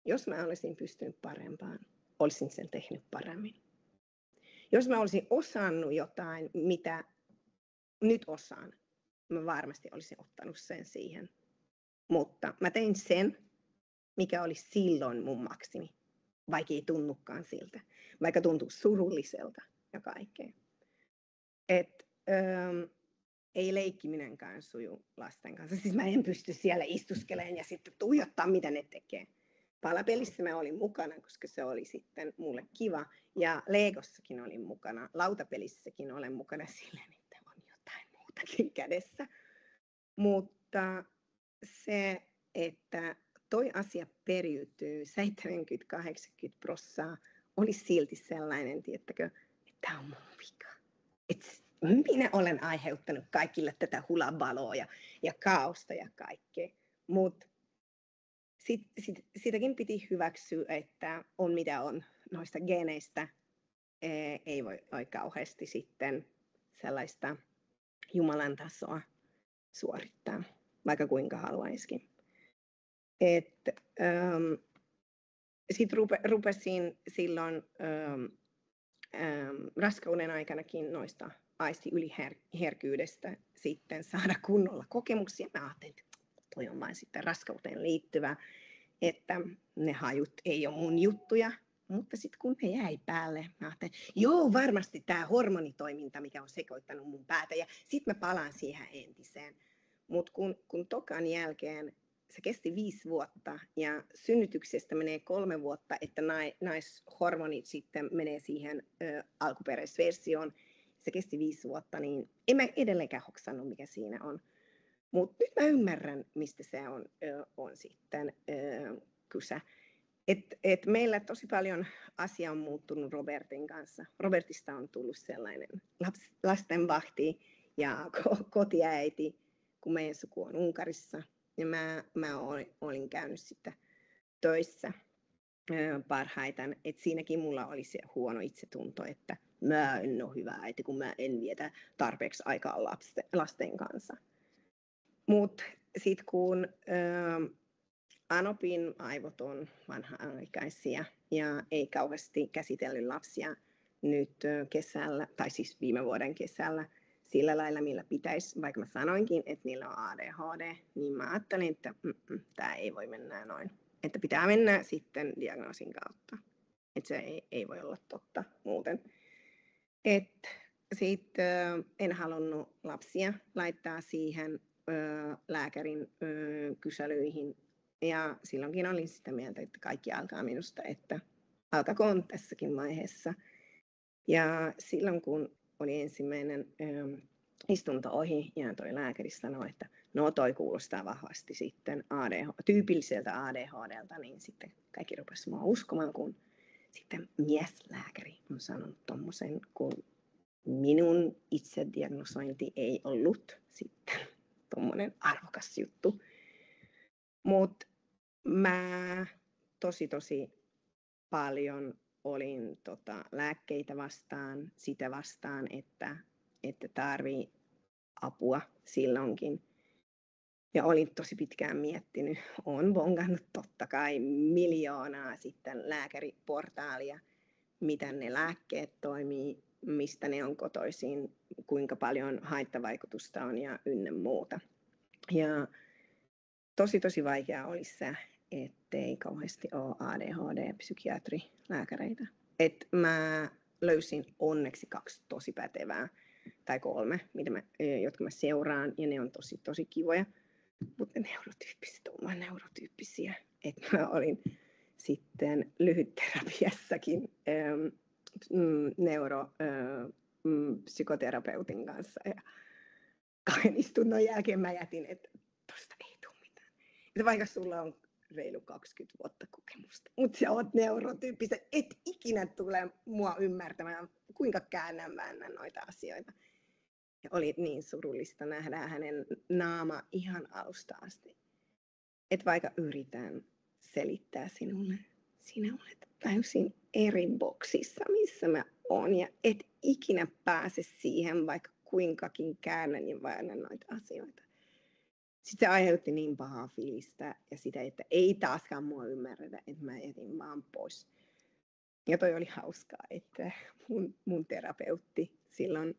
jos mä olisin pystynyt parempaan, olisin sen tehnyt paremmin. Jos mä olisin osannut jotain, mitä nyt osaan, mä varmasti olisin ottanut sen siihen. Mutta mä tein sen, mikä oli silloin mun maksimi, vaikka ei tunnukaan siltä, vaikka tuntuu surulliselta ja kaikkea. Ei leikkiminenkään suju lasten kanssa. Siis mä en pysty siellä istuskelemaan ja sitten tuijottaa, mitä ne tekee. Palapelissä mä olin mukana, koska se oli sitten mulle kiva. Ja Legossakin olin mukana. Lautapelissäkin olen mukana silleen, että on jotain muutakin kädessä. Mutta se, että toi asia periytyy 70-80%, oli silti sellainen, tiettäkö, että tämä on mun vika. Minä olen aiheuttanut kaikille tätä hulabaloa ja kaaosta ja kaikkea. Mutta sitäkin piti hyväksyä, että on mitä on noista geneistä. Ei voi kauheasti sitten sellaista Jumalan tasoa suorittaa, vaikka kuinka haluaisikin. Sitten rupesin silloin raskauden aikanakin noista aistiyliherkkyydestä sitten saada kunnolla kokemuksia. Mä ajattelin, että toi on vain sitten raskauteen liittyvä, että ne hajut ei ole mun juttuja. Mutta sitten kun ne jäi päälle, mä ajattelin, joo, varmasti tämä hormonitoiminta, mikä on sekoittanut mun päätä, ja sitten mä palaan siihen entiseen. Mutta kun tokan jälkeen se kesti 5 vuotta ja synnytyksestä menee 3 vuotta, että naishormonit sitten menee siihen alkuperäisversioon. Se kesti 5 vuotta, niin en mä edelleenkään hoksannut, mikä siinä on. Mutta nyt mä ymmärrän, mistä se on sitten kyse. Et meillä tosi paljon asia on muuttunut Robertin kanssa. Robertista on tullut sellainen lastenvahti ja kotiäiti, kun meidän suku on Unkarissa. Ja mä olin käynyt sitten töissä parhaiten. Et siinäkin mulla oli se huono itsetunto, että mä en ole hyvä äiti, kun mä en vietä tarpeeksi aikaa lasten kanssa. Mutta sitten kun Anopin aivot on vanha-aikaisia ja ei kauheasti käsitellyt lapsia nyt kesällä, tai siis viime vuoden kesällä, sillä lailla, millä pitäisi, vaikka mä sanoinkin, että niillä on ADHD, niin mä ajattelin, että tämä ei voi mennä noin. Että pitää mennä sitten diagnoosin kautta. Että se ei voi olla totta muuten. Sitten en halunnut lapsia laittaa siihen lääkärin kyselyihin. Ja silloinkin olin sitä mieltä, että kaikki alkaa minusta, että alkakoon tässäkin vaiheessa. Ja silloin kun oli ensimmäinen istunto ohi ja toi lääkäri sanoi, että no toi kuulostaa vahvasti sitten tyypilliseltä ADHDlta, niin sitten kaikki rupesi mua uskomaan, kun sitten mieslääkäri on sanonut tommosen, kun minun itsediagnosointi ei ollut sitten tommonen arvokas juttu. Mutta mä tosi paljon olin lääkkeitä vastaan, sitä vastaan, että tarvii apua silloinkin. Ja olin tosi pitkään miettinyt, olen bongannut totta kai miljoonaa sitten lääkäriportaalia, miten ne lääkkeet toimii, mistä ne on kotoisin, kuinka paljon haittavaikutusta on ja ynnä muuta. Ja tosi vaikea olisi se, ettei kauheasti ole ADHD-psykiatrilääkäreitä. Et mä löysin onneksi 2 tosi pätevää, tai 3, jotka mä seuraan, ja ne on tosi kivoja. Mutta neurotyyppiset on vaan neurotyyppisiä. Et mä olin sitten lyhytterapiassakin neuropsykoterapeutin kanssa, ja 2 istunnon jälkeen mä jätin, että tosta ei tule mitään. Että vaikka sulla on reilu 20 vuotta kokemusta, mutta sä oot neurotyyppisen, et ikinä tule mua ymmärtämään, kuinka väännän noita asioita. Ja oli niin surullista nähdä hänen naama ihan alusta asti. Että vaikka yritän selittää sinulle, sinä olet täysin eri boksissa, missä mä oon, ja et ikinä pääse siihen, vaikka kuinkakin käännän ja väännän noita asioita. Sitten se aiheutti niin pahaa fiilistä ja sitä, että ei taaskaan mua ymmärretä, että mä jätin vaan pois. Ja toi oli hauskaa, että mun terapeutti silloin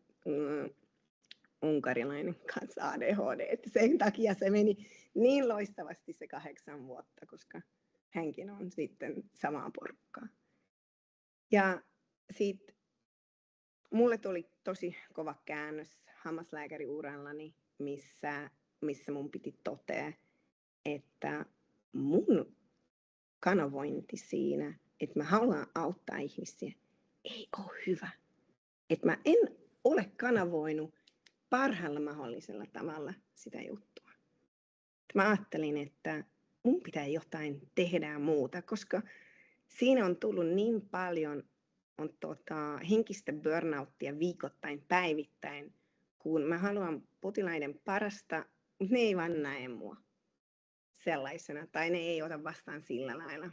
unkarilainen kanssa ADHD, että sen takia se meni niin loistavasti se 8 vuotta, koska hänkin on sitten samaa porukkaa. Ja sitten mulle tuli tosi kova käännös hammaslääkäriurallani, missä mun piti totea, että mun kanavointi siinä, että mä haluan auttaa ihmisiä, ei ole hyvä. Että mä en ole kanavoinut parhaalla mahdollisella tavalla sitä juttua. Mä ajattelin, että mun pitää jotain tehdä muuta, koska siinä on tullut niin paljon henkistä burnouttia viikoittain, päivittäin, kun mä haluan potilaiden parasta, mutta ne ei vaan näe mua sellaisena, tai ne ei ota vastaan sillä lailla,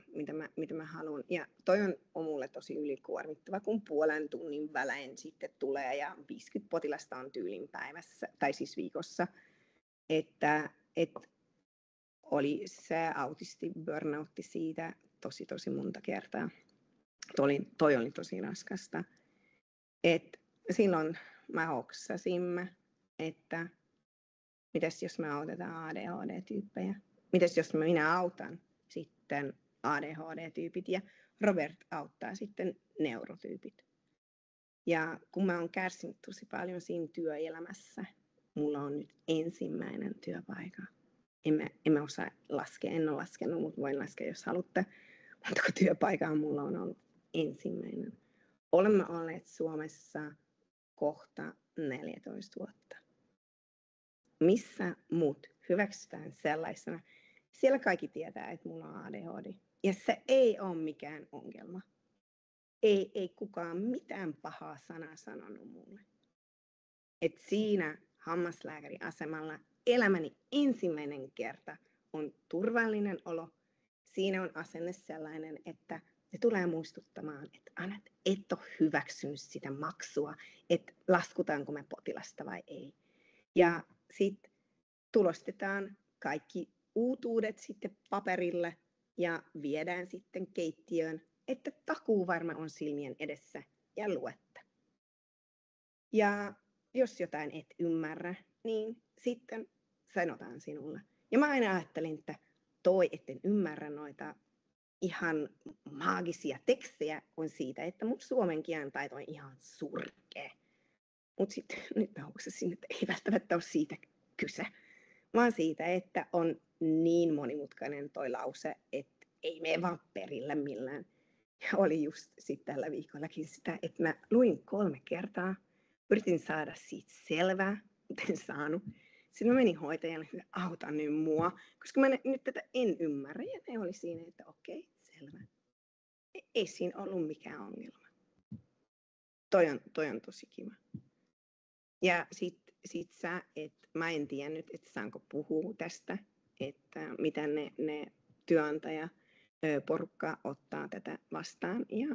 mitä mä haluan. Ja toi on mulle tosi ylikuormittava, kun puolen tunnin välein sitten tulee, ja 50 potilasta on tyylin päivässä, tai siis viikossa, että oli se autisti burnoutti siitä tosi monta kertaa. Toi oli tosi raskasta. Et silloin mä hoksasin, että mitäs jos me autetaan ADHD-tyyppejä? Mitäs jos minä autan sitten ADHD-tyypit ja Robert auttaa sitten neurotyypit? Ja kun mä oon kärsinyt tosi paljon siinä työelämässä, mulla on nyt ensimmäinen työpaikka. En mä osaa laskea, en ole laskenut, mutta voin laskea, jos haluatte. Mutta kun työpaikkaa mulla on ollut ensimmäinen. Olemme olleet Suomessa kohta 14 vuotta. Missä muut hyväksytään sellaisena? Siellä kaikki tietää, että mulla on ADHD. Ja se ei ole mikään ongelma. Ei kukaan mitään pahaa sanaa sanonut mulle. Et siinä hammaslääkäriasemalla elämäni ensimmäinen kerta on turvallinen olo. Siinä on asenne sellainen, että se tulee muistuttamaan, että Anna, et ole hyväksynyt sitä maksua, että laskutaanko me potilasta vai ei. Ja sitten tulostetaan kaikki uutuudet sitten paperille ja viedään sitten keittiöön, että takuuvarma on silmien edessä ja luetta. Ja jos jotain et ymmärrä, niin sitten sanotaan sinulle. Ja mä aina ajattelin, että etten ymmärrä noita ihan maagisia tekstejä on siitä, että mun suomen kielen taito on ihan surkea. Mutta sitten nyt mä huomasin, että ei välttämättä ole siitä kyse, vaan siitä, että on niin monimutkainen toi lause, että ei mene vaan perille millään. Ja oli just sitten tällä viikollakin sitä, että mä luin 3 kertaa, yritin saada siitä selvää, mutta en saanut. Sitten mä menin hoitajalle, että auta nyt mua, koska mä nyt tätä en ymmärrä. Ja ne oli siinä, että okei, selvä. Ei siinä ollut mikään ongelma. Toi on tosi kiva. Ja sit sä, että mä en tiennyt, että saanko puhua tästä, että miten ne työnantajaporukka ottaa tätä vastaan. Ja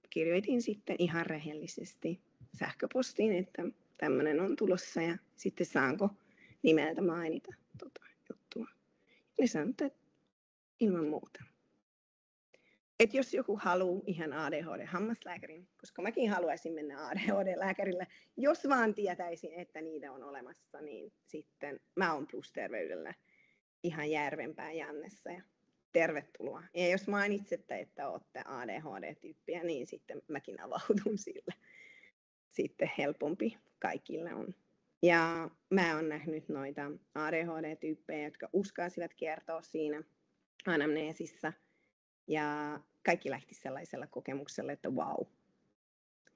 kirjoitin sitten ihan rehellisesti sähköpostiin, että tämmöinen on tulossa ja sitten saanko nimeltä mainita juttua. Ne sanoivat, että ilman muuta. Että jos joku haluaa ihan ADHD-hammaslääkärin, koska mäkin haluaisin mennä ADHD-lääkärille, jos vaan tietäisin, että niitä on olemassa, niin sitten mä oon Plus-terveydellä ihan Järvenpään Jannessa ja tervetuloa. Ja jos mainitsette, että olette ADHD-tyyppiä, niin sitten mäkin avaudun sille. Sitten helpompi kaikilla on. Ja mä oon nähnyt noita ADHD-tyyppejä, jotka uskalsivat kertoa siinä anamneesissa. Ja kaikki lähti sellaisella kokemuksella, että vau.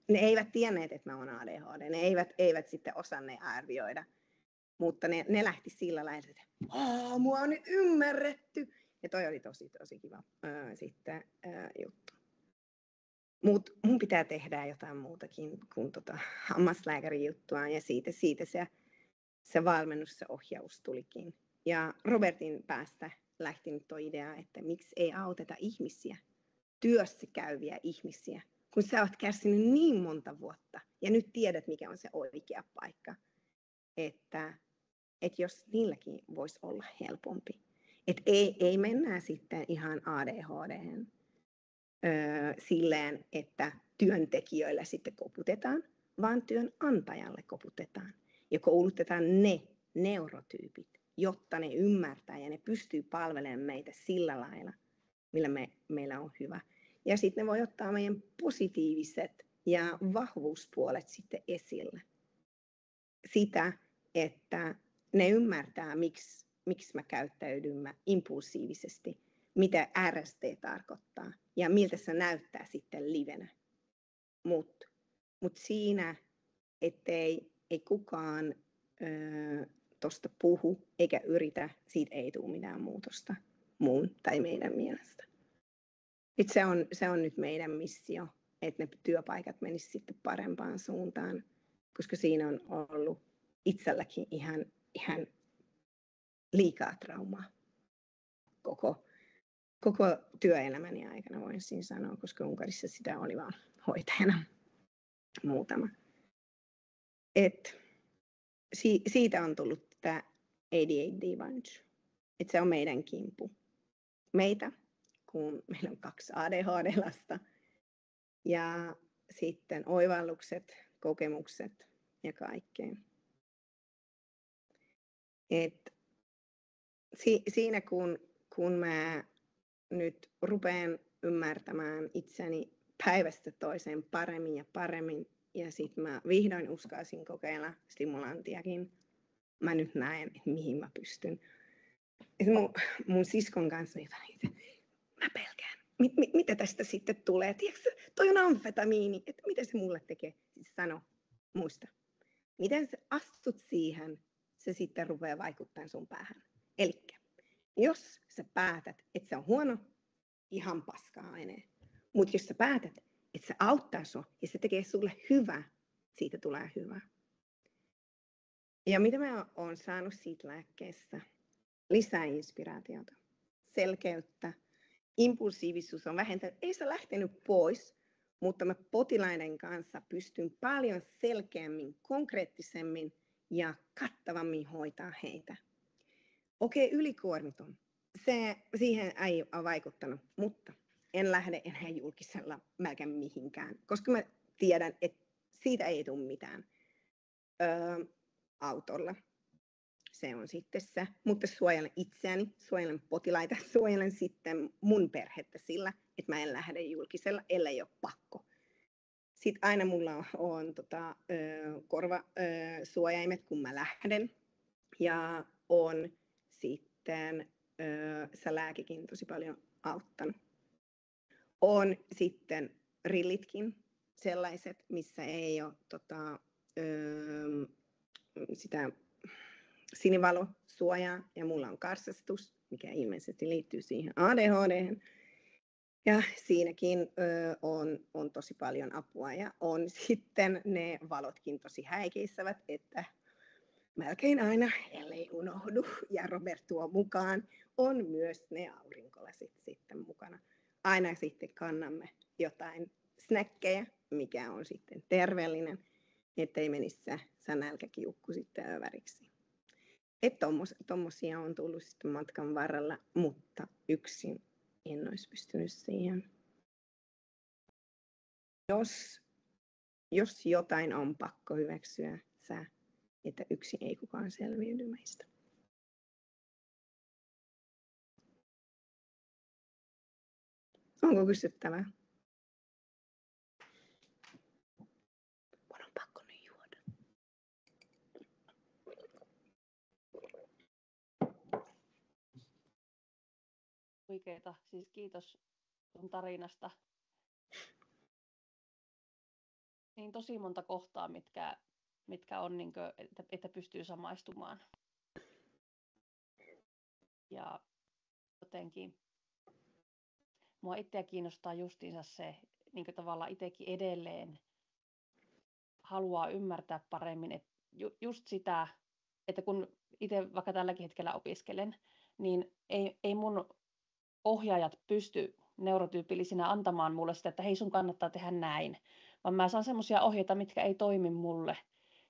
Ne eivät tienneet, että mä oon ADHD. Ne eivät sitten osanneet arvioida. Mutta ne lähti sillä lailla, että mua on nyt ymmärretty. Ja toi oli tosi kiva juttu. Mutta mun pitää tehdä jotain muutakin kuin hammaslääkärin juttua. Ja siitä se valmennus, se ohjaus tulikin. Ja Robertin päästä lähti nyt tuo idea, että miksi ei auteta ihmisiä, työssä käyviä ihmisiä, kun sä oot kärsinyt niin monta vuotta ja nyt tiedät, mikä on se oikea paikka, että jos niilläkin voisi olla helpompi. Että ei mennä sitten ihan ADHD:hen silleen, että työntekijöillä sitten koputetaan, vaan työnantajalle koputetaan ja koulutetaan ne neurotyypit, jotta ne ymmärtää ja ne pystyy palvelemaan meitä sillä lailla, millä meillä on hyvä. Ja sitten ne voi ottaa meidän positiiviset ja vahvuuspuolet sitten esille. Sitä, että ne ymmärtää, miksi mä käyttäydyn impulsiivisesti, mitä RST tarkoittaa ja miltä se näyttää sitten livenä. Mut siinä, ettei kukaan tuosta puhu eikä yritä, siitä ei tule mitään muutosta mun tai meidän mielestä. Se on nyt meidän missio, että ne työpaikat menisivät sitten parempaan suuntaan, koska siinä on ollut itselläkin ihan liikaa traumaa koko työelämäni aikana, voisin sanoa, koska Unkarissa sitä oli vaan hoitajana muutama. Siitä on tullut tämä ADHD Bunch. Se on meidän kimpu. Meitä, kun meillä on 2 ADHD-lasta. Ja sitten oivallukset, kokemukset ja kaikkeen. Siinä kun mä nyt rupean ymmärtämään itseni päivästä toiseen paremmin, ja sitten mä vihdoin uskalsin kokeilla stimulantiakin. Mä nyt näen, että mihin mä pystyn. Mun siskon kanssa mä pelkään. Mitä tästä sitten tulee? Tiedätkö, toi on amfetamiini, että mitä se mulle tekee? Siis sano, muista. Miten sä astut siihen, se sitten rupeaa vaikuttamaan sun päähän. Elikkä, jos sä päätät, että se on huono, ihan paska-aine. Mutta jos sä päätät, että se auttaa sua ja se tekee sulle hyvää, siitä tulee hyvä. Ja mitä mä oon saanut siitä lääkkeestä? Lisää inspiraatiota, selkeyttä, impulsiivisuus on vähentänyt. Ei se lähtenyt pois, mutta mä potilaiden kanssa pystyn paljon selkeämmin, konkreettisemmin ja kattavammin hoitaa heitä. Okei, ylikuormiton. Siihen ei ole vaikuttanut, mutta en lähde enää julkisella melkein mihinkään, koska mä tiedän, että siitä ei tule mitään autolla. Se on sitten se, mutta suojelen itseäni, suojelen potilaita, suojelen sitten mun perhettä sillä, että mä en lähde julkisella, ellei ole pakko. Sitten aina mulla on korvasuojaimet, kun mä lähden. Ja on sitten se lääkekin tosi paljon auttanut. On sitten rillitkin sellaiset, missä ei ole sitä sinivalosuojaa ja mulla on karsastus, mikä ilmeisesti liittyy siihen ADHD:hen. Ja siinäkin on tosi paljon apua ja on sitten ne valotkin tosi häikeissävät, että melkein aina, ellei unohdu ja Robert tuo mukaan, on myös ne aurinkolasit sitten mukana. Aina sitten kannamme jotain snäkkejä, mikä on sitten terveellinen, ettei menisi se nälkäkiukku sitten överiksi. Että tommosia on tullut sitten matkan varrella, mutta yksin en olisi pystynyt siihen. Jos jotain on pakko hyväksyä, että yksin ei kukaan selviydy meistä. Onko kysyttävää? Mun on pakko nyt juoda. Huikeeta. Siis kiitos sun tarinasta. Niin tosi monta kohtaa, mitkä on, niin kuin, että pystyy samaistumaan. Ja jotenkin mua itseä kiinnostaa justiinsa se, niin kuin tavallaan itsekin edelleen haluaa ymmärtää paremmin, että just sitä, että kun itse vaikka tälläkin hetkellä opiskelen, niin ei mun ohjaajat pysty neurotyypillisinä antamaan mulle sitä, että hei, sun kannattaa tehdä näin, vaan mä saan semmoisia ohjeita, mitkä ei toimi mulle.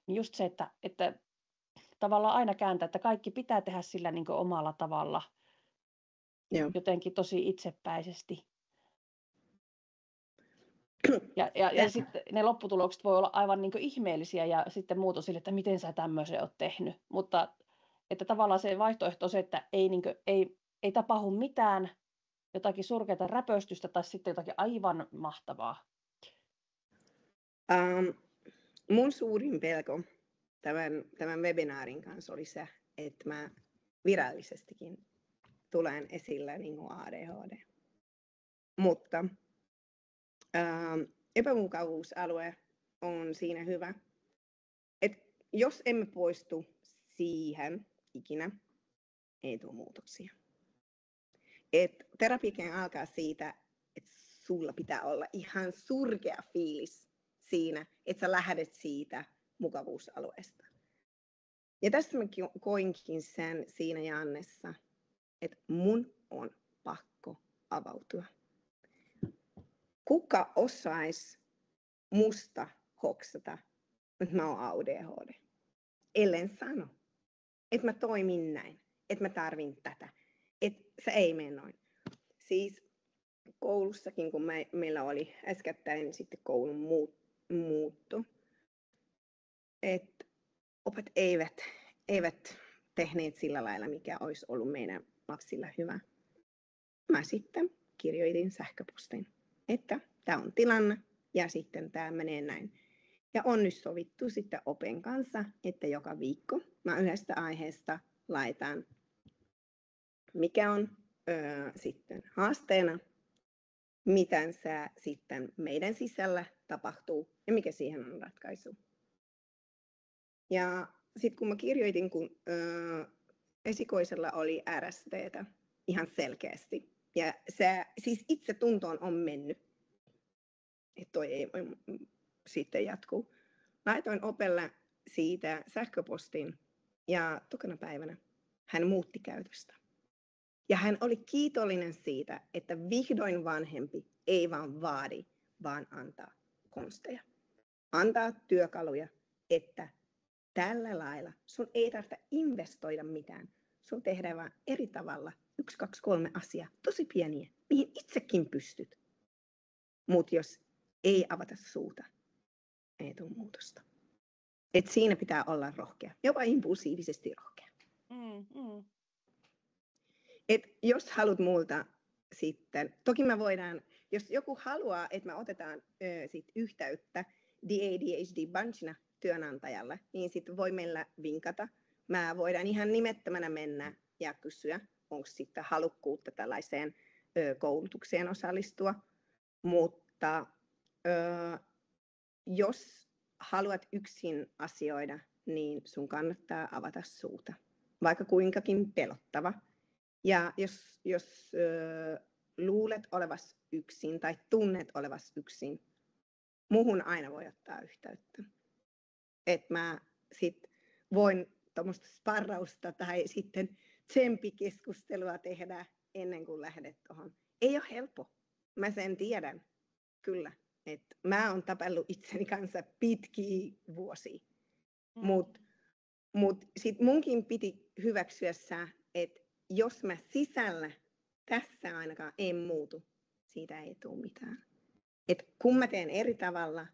Niin just se, että tavallaan aina kääntää, että kaikki pitää tehdä sillä niin kuin omalla tavalla, Joo. jotenkin tosi itsepäisesti. Ja sitten ne lopputulokset voi olla aivan niin kuin ihmeellisiä ja sitten muut on sille, että miten sä tämmöisen oot tehnyt. Mutta että tavallaan se vaihtoehto on se, että ei tapahdu mitään, jotakin surkeata räpöstystä tai sitten jotakin aivan mahtavaa. Mun suurin pelko tämän webinaarin kanssa oli se, että mä virallisestikin tulen esille niin kuin ADHD. Mutta epämukavuusalue on siinä hyvä, että jos emme poistu siihen ikinä, ei tule muutoksia. Terapiakin alkaa siitä, että sulla pitää olla ihan surkea fiilis siinä, että sä lähdet siitä mukavuusalueesta. Ja tässä mä koinkin sen siinä Jannessa, että mun on pakko avautua. Kuka osaisi musta hoksata, että mä oon ADHD? Ellen sano, että mä toimin näin, että mä tarvin tätä, että se ei mene noin. Siis koulussakin, kun meillä oli äskettäin sitten koulun muutto, että opet eivät tehneet sillä lailla, mikä olisi ollut meidän lapsilla hyvä. Mä sitten kirjoitin sähköpostin, että tämä on tilanne ja sitten tämä menee näin. Ja on nyt sovittu sitten open kanssa, että joka viikko mä yhdestä aiheesta laitan, mikä on sitten haasteena, miten se sitten meidän sisällä tapahtuu ja mikä siihen on ratkaisu. Ja sitten kun mä kirjoitin, kun esikoisella oli RSDtä ihan selkeästi Ja se siis itsetuntoon on mennyt. Että toi ei voi sitten jatkuu. Laitoin Opelle siitä sähköpostin ja tokana päivänä hän muutti käytöstä. Ja hän oli kiitollinen siitä, että vihdoin vanhempi ei vaan vaadi, vaan antaa konsteja. Antaa työkaluja, että tällä lailla sun ei tarvitse investoida mitään. Sun tehdään vaan eri tavalla 1, 2, 3 asiaa, tosi pieniä, mihin itsekin pystyt. Mutta jos ei avata suuta, ei tule muutosta. Et siinä pitää olla rohkea, jopa impulsiivisesti rohkea. Et jos haluat multa sitten, toki me voidaan, jos joku haluaa, että me otetaan sit yhteyttä ADHD Bunchina työnantajalle, niin sitten voi meillä vinkata. Mä voidaan ihan nimettömänä mennä ja kysyä, onko sitten halukkuutta tällaiseen koulutukseen osallistua. Mutta jos haluat yksin asioida, niin sun kannattaa avata suuta, vaikka kuinkakin pelottava. Ja jos luulet olevas yksin tai tunnet olevas yksin, muhun aina voi ottaa yhteyttä. Että mä sit voin tuommoista sparrausta tai sitten tsempikeskustelua tehdä ennen kuin lähdet tuohon. Ei ole helppo. Mä sen tiedän, kyllä. Että mä oon tapellut itseni kanssa pitkiä vuosia. Mut sit munkin piti hyväksyä että jos mä sisällä tässä ainakaan en muutu, siitä ei tule mitään. Et kun mä teen eri tavalla,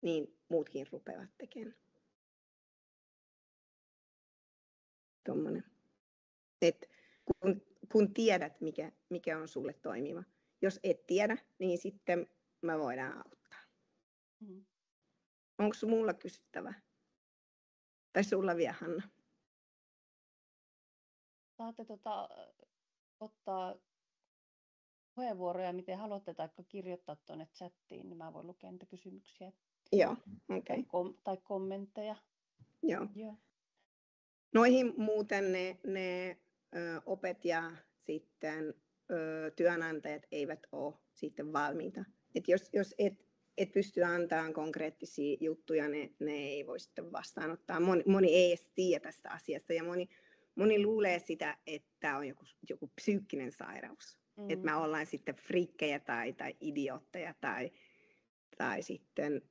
niin muutkin rupeavat tekemään. Tommonen. Et kun tiedät, mikä on sulle toimiva. Jos et tiedä, niin sitten me voidaan auttaa. Onko mulla kysyttävä? Tai sulla vielä, Hanna? Saatte ottaa puheenvuoroja, miten haluatte, tai kirjoittaa tuonne chattiin, niin mä voin lukea niitä kysymyksiä. Joo, okei. Tai kommentteja. Joo. Noihin muuten ne opet ja sitten työnantajat eivät ole sitten valmiita. Et jos et pysty antamaan konkreettisia juttuja, ne ei voi sitten vastaanottaa. Moni ei edes tiedä tästä asiasta ja moni luulee sitä, että tämä on joku psyykkinen sairaus. Että me ollaan sitten friikkejä tai idiootteja tai sitten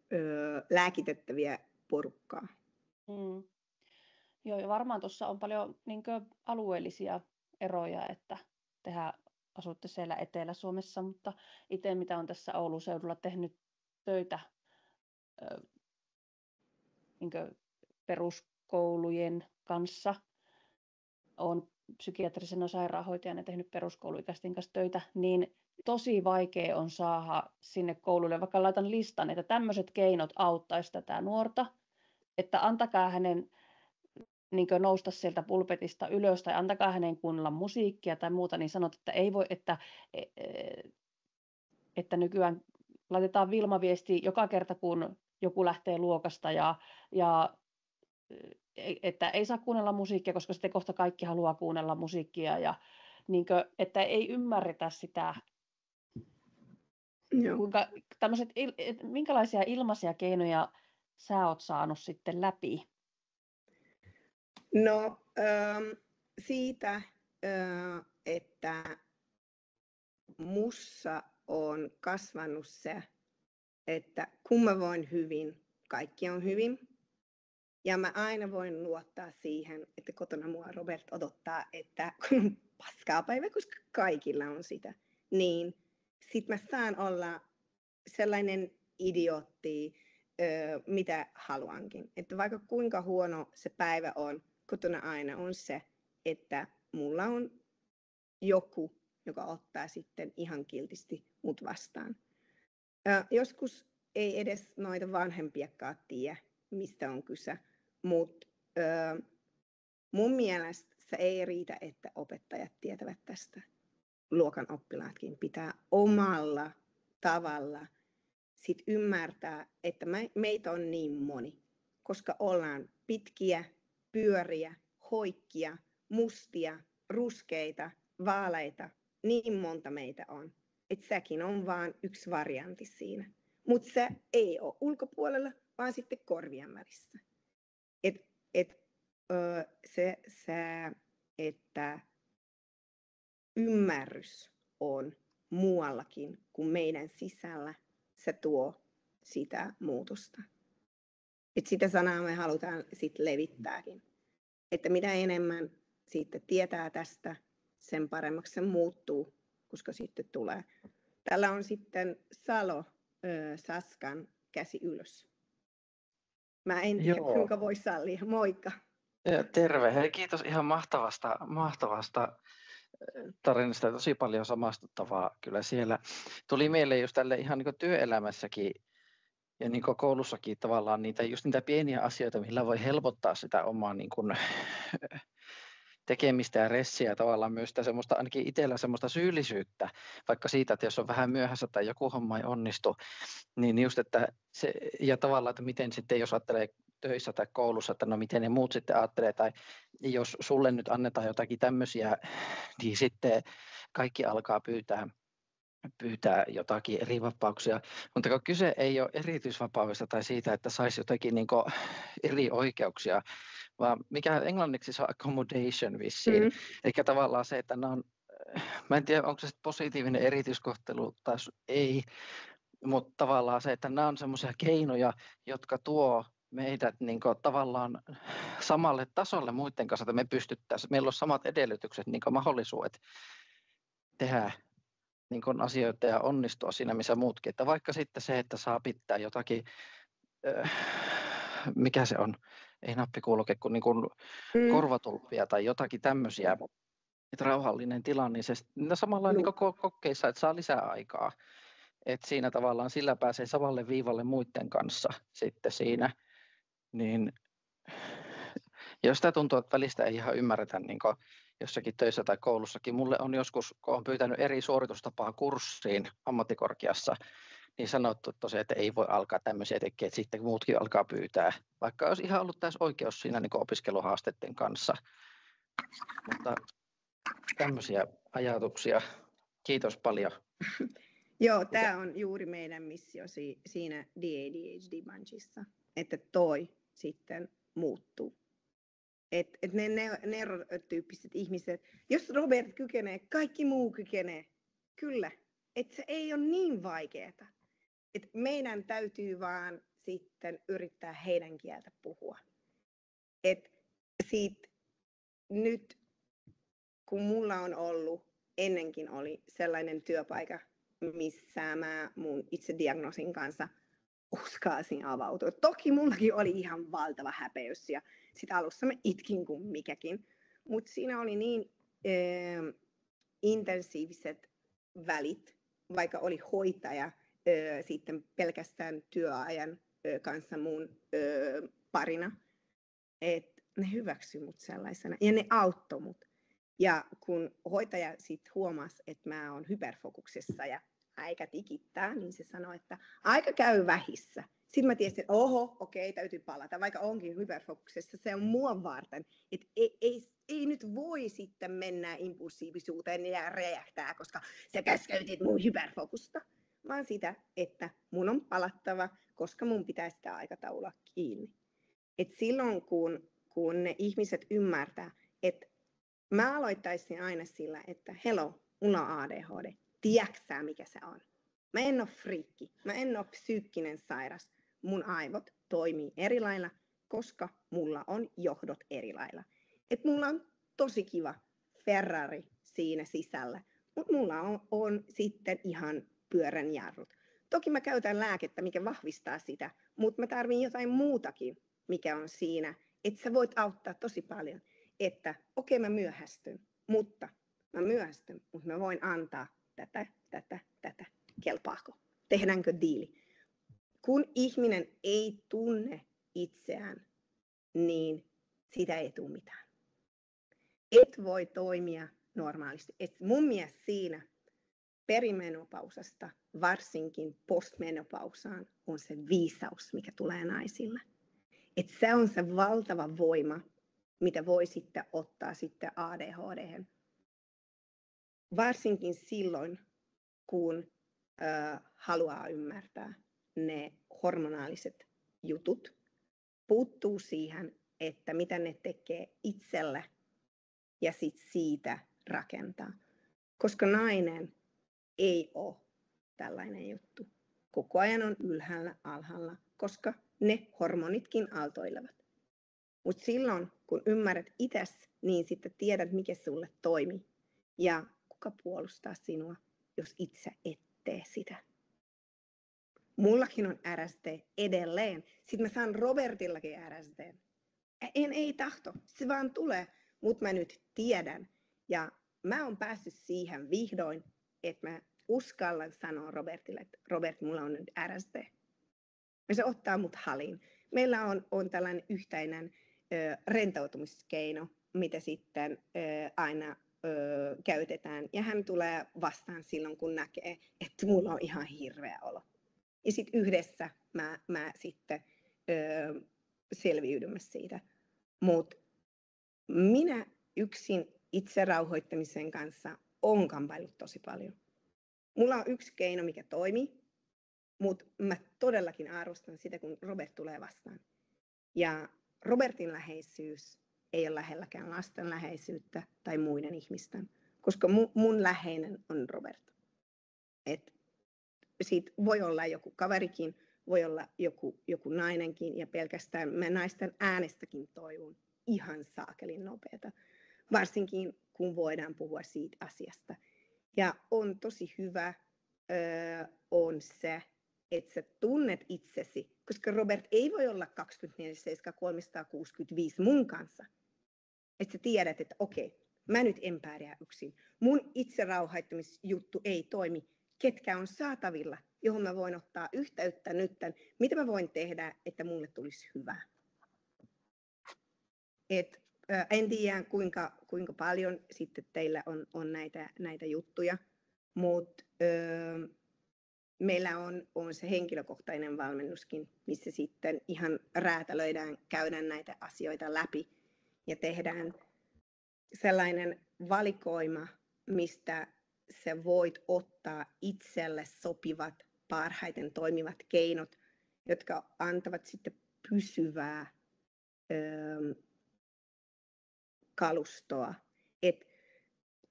lääkitettäviä porukkaa. Joo, ja varmaan tuossa on paljon alueellisia eroja, että asutte siellä Etelä-Suomessa, mutta itse mitä on tässä Oulun seudulla tehnyt töitä peruskoulujen kanssa, olen psykiatrisena sairaanhoitajana tehnyt peruskouluikäisten kanssa töitä, niin tosi vaikea on saada sinne koululle, vaikka laitan listan, että tämmöiset keinot auttaisi tätä nuorta, että antakaa hänen nousta sieltä pulpetista ylös tai antakaa hänen kuunnella musiikkia tai muuta, niin sanot, että ei voi, että nykyään laitetaan Vilma-viesti joka kerta, kun joku lähtee luokasta ja että ei saa kuunnella musiikkia, koska sitten kohta kaikki haluaa kuunnella musiikkia ja että ei ymmärretä sitä, kuinka minkälaisia ilmaisia keinoja sä oot saanut sitten läpi? No siitä, että mussa on kasvanut se, että kun mä voin hyvin, kaikki on hyvin. Ja mä aina voin luottaa siihen, että kotona mua Robert odottaa, että kun on paskaa päivä, koska kaikilla on sitä, niin sit mä saan olla sellainen idiootti, mitä haluankin. Että vaikka kuinka huono se päivä on, kotona aina on se, että mulla on joku, joka ottaa sitten ihan kiltisti mut vastaan. Joskus ei edes noita vanhempiakaan tiedä, mistä on kyse, mutta mun mielestä se ei riitä, että opettajat tietävät tästä. Luokan oppilaatkin pitää omalla tavalla sit ymmärtää, että meitä on niin moni, koska ollaan pitkiä, pyöriä, hoikkia, mustia, ruskeita, vaaleita, niin monta meitä on, että säkin on vaan yksi variantti siinä. Mutta se ei ole ulkopuolella, vaan sitten korvien välissä. Että ymmärrys on muuallakin kuin meidän sisällä, se tuo sitä muutosta. Et sitä sanaa me halutaan sitten levittääkin. Että mitä enemmän sitten tietää tästä, sen paremmaksi se muuttuu, koska sitten tulee. Täällä on sitten Salo Saskan käsi ylös. Mä en tiedä, kuinka voi sallia. Moikka. Terve. Hei, kiitos ihan mahtavasta tarinasta. Tosi paljon samastuttavaa kyllä siellä. Tuli mieleen just tälle ihan niin työelämässäkin ja niin koulussakin tavallaan niitä pieniä asioita, millä voi helpottaa sitä omaa niin kuin tekemistä ja ressiä, tavallaan myös sitä semmoista, ainakin itsellä semmoista syyllisyyttä, vaikka siitä, että jos on vähän myöhässä tai joku homma ei onnistu, niin just, että se, ja tavallaan, että miten sitten, jos ajattelee töissä tai koulussa, että no miten ne muut sitten ajattelee, tai jos sulle nyt annetaan jotakin tämmöisiä, niin sitten kaikki alkaa pyytää jotakin eri vapauksia, mutta kun kyse ei ole erityisvapaudesta tai siitä, että saisi jotakin niin kuin eri oikeuksia, vaan mikä englanniksi se on accommodation vissiin, eli tavallaan se, että nämä on, mä en tiedä onko se positiivinen erityiskohtelu tai ei, mutta tavallaan se, että nämä on semmoisia keinoja, jotka tuo meidät niin kuin tavallaan samalle tasolle muiden kanssa, että me pystyttäisiin, meillä on samat edellytykset, niin kuin mahdollisuudet tehdä niin kuin asioita ja onnistua siinä, missä muutkin. Että vaikka sitten se, että saa pitää jotakin, mikä se on, ei nappikuuloke, kun niin kuin korvatulppia tai jotakin tämmöisiä, että rauhallinen tila, niin se samalla niin kuin kokkeissa, että saa lisää aikaa. Että siinä tavallaan sillä pääsee samalle viivalle muiden kanssa sitten siinä. Niin jos sitä tuntuu, että välistä ei ihan ymmärretä niin kuin jossakin töissä tai koulussakin. Mulle on joskus, kun olen pyytänyt eri suoritustapaa kurssiin ammattikorkeassa, niin sanottu tosiaan, että ei voi alkaa tämmöisiä tekemään, että sitten muutkin alkaa pyytää, vaikka olisi ihan ollut täysi oikeus siinä niin kuin opiskeluhaasteiden kanssa. Mutta tämmöisiä ajatuksia. Kiitos paljon. Joo, tämä on juuri meidän missio siinä DADHD Bunchissa, että toi sitten muuttuu. Että ne neurotyyppiset ihmiset, jos Robert kykenee, kaikki muu kykenee. Kyllä, että se ei ole niin vaikeaa. Että meidän täytyy vaan sitten yrittää heidän kieltä puhua. Että siitä nyt, kun mulla on ollut, ennenkin oli sellainen työpaikka, missä mä mun itsediagnoosin kanssa uskaisin avautua. Toki mullakin oli ihan valtava häpeys ja sit alussa mä itkin kuin mikäkin, mutta siinä oli niin intensiiviset välit, vaikka oli hoitaja sitten pelkästään työajan kanssa mun parina, että ne hyväksyi mut sellaisena ja ne auttoi mut. Ja kun hoitaja sitten huomasi, että mä oon hyperfokuksessa ja aika tikittää, niin se sanoi, että aika käy vähissä. Sitten mä tiesin, että okei, täytyy palata, vaikka onkin hyperfokuksessa, se on mua varten. Että ei nyt voi sitten mennä impulsiivisuuteen ja räjähtää, koska sä käskeytit mun hyperfokusta. Vaan sitä, että mun on palattava, koska mun pitää sitä aikataulua kiinni. Et silloin, kun ne ihmiset ymmärtää, että mä aloittaisin aina sillä, että hello, mulla on ADHD. Tiedätkö mikä se on? Mä en ole friikki, mä en ole psyykkinen sairas. Mun aivot toimii eri lailla, koska mulla on johdot eri lailla. Et mulla on tosi kiva Ferrari siinä sisällä, mutta mulla on sitten ihan pyörän jarrut. Toki mä käytän lääkettä, mikä vahvistaa sitä, mutta mä tarvin jotain muutakin, mikä on siinä, että sä voit auttaa tosi paljon. Että okei, mä myöhästyn, mutta mä voin antaa tätä, kelpaako? Tehdäänkö diili? Kun ihminen ei tunne itseään, niin sitä ei tule mitään. Et voi toimia normaalisti. Et mun mielestä siinä perimenopausasta, varsinkin postmenopausaan, on se viisaus, mikä tulee naisille. Et se on se valtava voima, mitä voi sitten ottaa sitten ADHD:hen. varsinkin silloin, kun haluaa ymmärtää ne hormonaaliset jutut, puuttuu siihen, että mitä ne tekee itselle ja sit siitä rakentaa. Koska nainen ei ole tällainen juttu. Koko ajan on ylhäällä, alhaalla, koska ne hormonitkin aaltoilevat. Mutta silloin, kun ymmärrät itses, niin sitten tiedät, mikä sulle toimii. Ja kuka puolustaa sinua, jos itse et tee sitä. Mullakin on RSD edelleen. Sitten mä saan Robertillakin RSD. Ei tahto, se vaan tulee. Mutta mä nyt tiedän. Ja mä oon päässyt siihen vihdoin, että mä uskallan sanoa Robertille, että Robert, mulla on nyt RSD. Ja se ottaa mut haliin. Meillä on tällainen yhteinen rentoutumiskeino, mitä sitten aina käytetään. Ja hän tulee vastaan silloin, kun näkee, että mulla on ihan hirveä olo. Ja sitten yhdessä mä sitten selviydymme siitä. Mutta minä yksin itse rauhoittamisen kanssa on kamppailut tosi paljon. Mulla on yksi keino, mikä toimii, mutta mä todellakin arvostan sitä, kun Robert tulee vastaan. Ja Robertin läheisyys ei ole lähelläkään lasten läheisyyttä tai muiden ihmisten, koska mun läheinen on Robert. Et siitä voi olla joku kaverikin, voi olla joku nainenkin, ja pelkästään mä naisten äänestäkin toivon ihan saakelin nopeata, varsinkin kun voidaan puhua siitä asiasta. Ja on tosi hyvä on se, että sä tunnet itsesi, koska Robert ei voi olla 24/7/365 mun kanssa. Että sä tiedät, että okei, mä nyt en pärjää yksin. Mun itse rauhoittamisjuttu ei toimi. Ketkä on saatavilla, johon mä voin ottaa yhteyttä nytten, mitä mä voin tehdä, että mulle tulisi hyvää. En tiedä, kuinka paljon sitten teillä on näitä juttuja, mutta meillä on se henkilökohtainen valmennuskin, missä sitten ihan räätälöidään, käydään näitä asioita läpi ja tehdään sellainen valikoima, mistä sä voit ottaa itselle sopivat, parhaiten toimivat keinot, jotka antavat sitten pysyvää kalustoa.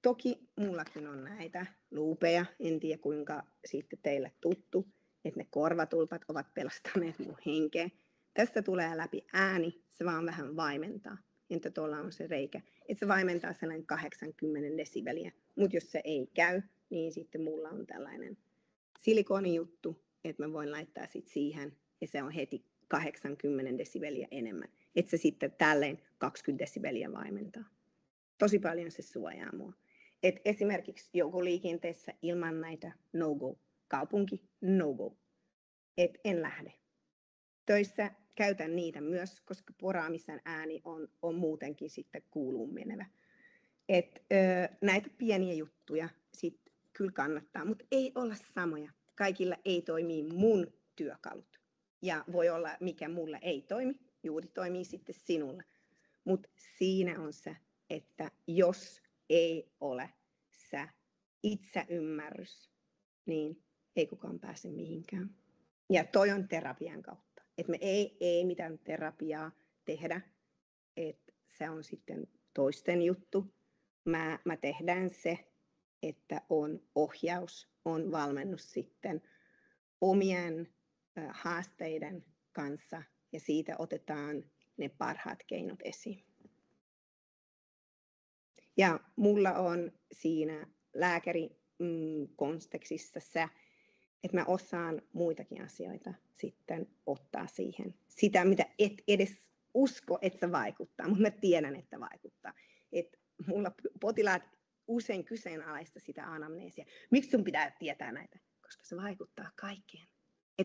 Toki mullakin on näitä luupeja, en tiedä kuinka sitten teille tuttu, että ne korvatulpat ovat pelastaneet mun henkeä. Tästä tulee läpi ääni, se vaan vähän vaimentaa. Entä tuolla on se reikä, että se vaimentaa sellainen 80 desibeliä. Mutta jos se ei käy, niin sitten mulla on tällainen silikoonijuttu, että mä voin laittaa sit siihen, ja se on heti 80 desibeliä enemmän. Että se sitten tälleen 20 desibeliä vaimentaa. Tosi paljon se suojaa mua. Et esimerkiksi joukkoliikenteessä ilman näitä no-go, kaupunki no-go, et en lähde. Töissä käytän niitä myös, koska poraamisen ääni on muutenkin sitten kuuluun menevä. Näitä pieniä juttuja sit kyllä kannattaa, mutta ei olla samoja. Kaikilla ei toimi mun työkalut. Ja voi olla, mikä mulle ei toimi, juuri toimii sitten sinulle. Mutta siinä on se, että jos ei ole se itseymmärrys, niin ei kukaan pääse mihinkään. Ja toi on terapian kautta. Että me ei mitään terapiaa tehdä, että se on sitten toisten juttu. Mä tehdään se, että on ohjaus, on valmennus sitten omien haasteiden kanssa ja siitä otetaan ne parhaat keinot esiin. Ja mulla on siinä lääkärikontekstissa se, että mä osaan muitakin asioita sitten ottaa siihen. Sitä, mitä et edes usko, että se vaikuttaa, mutta mä tiedän, että vaikuttaa. Et mulla potilaat usein kyseenalaista sitä anamneesia. Miksi sun pitää tietää näitä? Koska se vaikuttaa kaikkeen.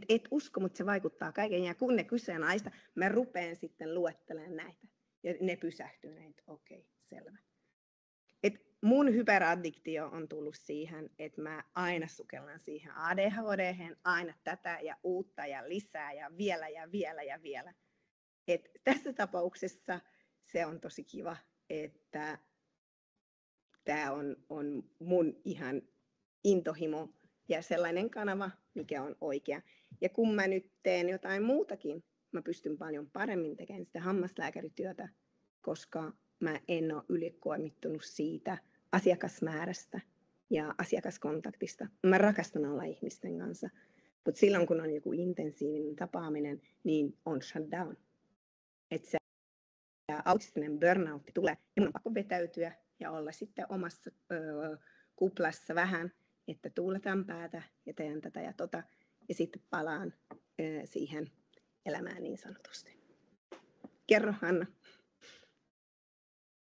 Et usko, mutta se vaikuttaa kaikkeen. Ja kun ne kyseenalaista, mä rupean sitten luettelemaan näitä. Ja ne pysähtyy näitä. Okei, selvä. Mun hyperaddiktio on tullut siihen, että mä aina sukellan siihen ADHD:hen, aina tätä ja uutta ja lisää ja vielä ja vielä ja vielä. Tässä tapauksessa se on tosi kiva, että tämä on mun ihan intohimo ja sellainen kanava, mikä on oikea. Ja kun mä nyt teen jotain muutakin, mä pystyn paljon paremmin tekemään sitä hammaslääkärityötä, koska mä en ole ylikuormittunut siitä asiakasmäärästä ja asiakaskontaktista. Mä rakastan olla ihmisten kanssa, mutta silloin kun on joku intensiivinen tapaaminen, niin on shutdown. Että se autistinen burnout tulee ja mun on pakko vetäytyä ja olla sitten omassa kuplassa vähän, että tuuletan päätä ja teen tätä ja tota ja sitten palaan siihen elämään niin sanotusti. Kerro, Hanna.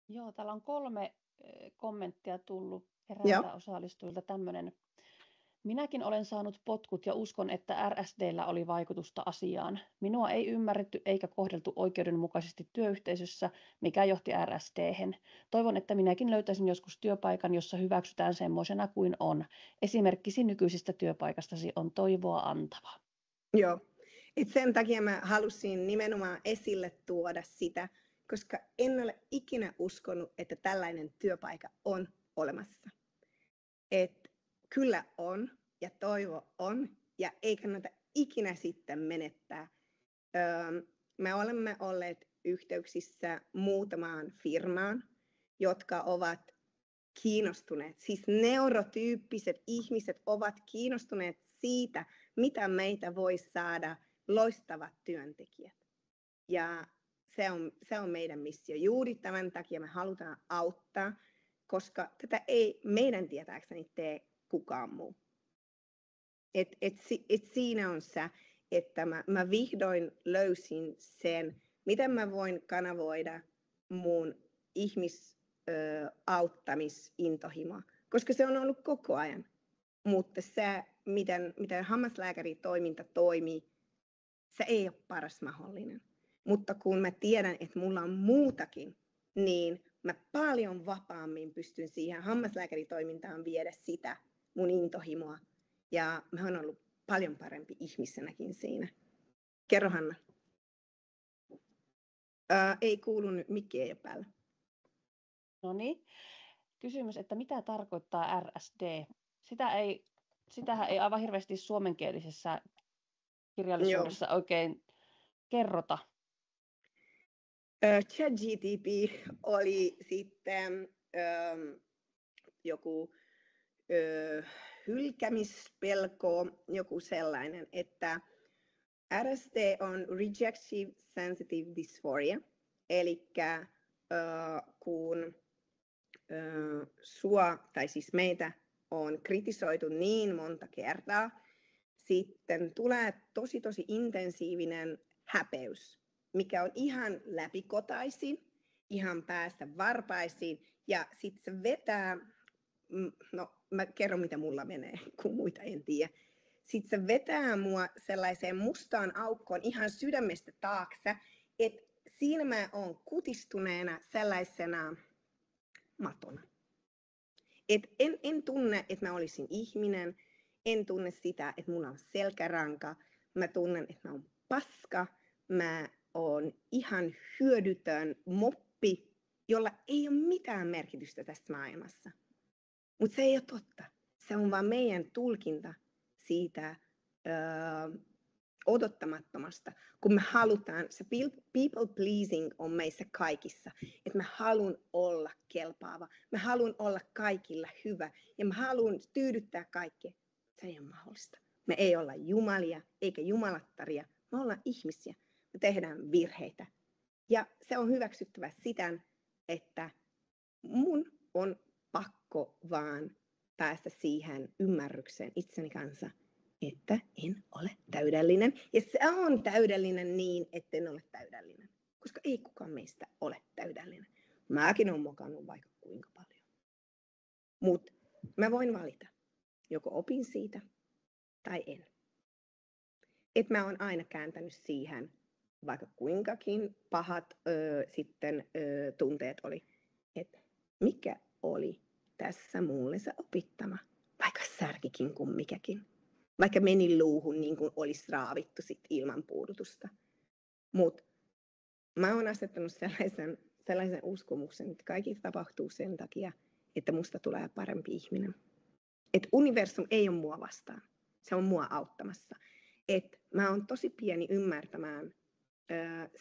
Joo, täällä on 3 kommenttia tullut eräältä osallistujilta. Tämmöinen: minäkin olen saanut potkut ja uskon, että RSD:llä oli vaikutusta asiaan. Minua ei ymmärretty eikä kohdeltu oikeudenmukaisesti työyhteisössä, mikä johti RSD:hen. Toivon, että minäkin löytäisin joskus työpaikan, jossa hyväksytään semmoisena kuin on. Esimerkkisi nykyisestä työpaikastasi on toivoa antava. Joo, et sen takia mä halusin nimenomaan esille tuoda sitä, koska en ole ikinä uskonut, että tällainen työpaikka on olemassa. Et kyllä on ja toivo on ja ei kannata ikinä sitten menettää. Me olemme olleet yhteyksissä muutamaan firmaan, jotka ovat kiinnostuneet, siis neurotyyppiset ihmiset ovat kiinnostuneet siitä, mitä meitä voi saada loistavat työntekijät. Ja se on meidän missio. Juuri tämän takia me halutaan auttaa, koska tätä ei meidän tietääkseni tee kukaan muu. Siinä on se, että mä vihdoin löysin sen, miten mä voin kanavoida mun ihmisauttamisintohimoa, koska se on ollut koko ajan. Mutta se, miten hammaslääkäritoiminta toimii, se ei ole paras mahdollinen. Mutta kun mä tiedän, että mulla on muutakin, niin mä paljon vapaammin pystyn siihen hammaslääkäritoimintaan viedä sitä mun intohimoa. Ja mä oon ollut paljon parempi ihmisenäkin siinä. Kerro, Hanna. Ei kuulu nyt, mikki ei ole päällä. No niin. Kysymys, että mitä tarkoittaa RSD? Sitähän ei aivan hirveästi suomenkielisessä kirjallisuudessa oikein kerrota. ChatGPT oli sitten joku hylkämispelko, joku sellainen, että RSD on Rejective Sensitive Dysphoria, eli kun tai siis meitä on kritisoitu niin monta kertaa, sitten tulee tosi intensiivinen häpeys, mikä on ihan läpikotaisin, ihan päästä varpaisiin, ja sitten se vetää, no mä kerron mitä mulla menee, kun muita en tiedä. Sitten se vetää mua sellaiseen mustaan aukkoon ihan sydämestä taakse, että siinä mä oon kutistuneena sellaisena matona. En tunne, että mä olisin ihminen, en tunne sitä, että mulla on selkäranka, mä tunnen, että mä oon paska, mä oon ihan hyödytön moppi, jolla ei ole mitään merkitystä tässä maailmassa. Mutta se ei ole totta. Se on vaan meidän tulkinta siitä odottamattomasta, kun me halutaan, se people pleasing on meissä kaikissa, että mä haluan olla kelpaava, mä haluan olla kaikilla hyvä ja mä haluan tyydyttää kaikki. Se ei ole mahdollista. Me ei olla jumalia eikä jumalattaria, me ollaan ihmisiä, me tehdään virheitä. Ja se on hyväksyttävä siten, että mun on pakko vaan päästä siihen ymmärrykseen itseni kanssa, että en ole täydellinen. Ja se on täydellinen niin, etten ole täydellinen. Koska ei kukaan meistä ole täydellinen. Mäkin olen mokannut vaikka kuinka paljon. Mutta mä voin valita. Joko opin siitä tai en. Et mä oon aina kääntänyt siihen, vaikka kuinkakin pahat tunteet oli. Että mikä oli tässä mulle se opittava. Vaikka särkikin kuin mikäkin. Vaikka meni luuhun niin kuin olisi raavittu sit ilman puudutusta. Mutta mä oon asettanut sellaisen uskomuksen, että kaikki tapahtuu sen takia, että musta tulee parempi ihminen. Että universum ei ole mua vastaan, se on mua auttamassa. Että mä oon tosi pieni ymmärtämään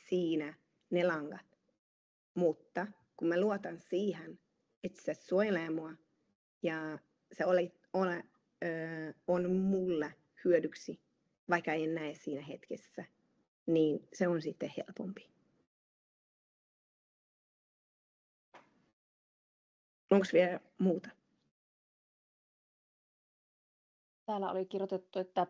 siinä ne langat, mutta kun mä luotan siihen, että se suojelee mua ja se on mulle hyödyksi, vaikka en näe siinä hetkessä, niin se on sitten helpompi. Onko vielä muuta? Täällä oli kirjoitettu, että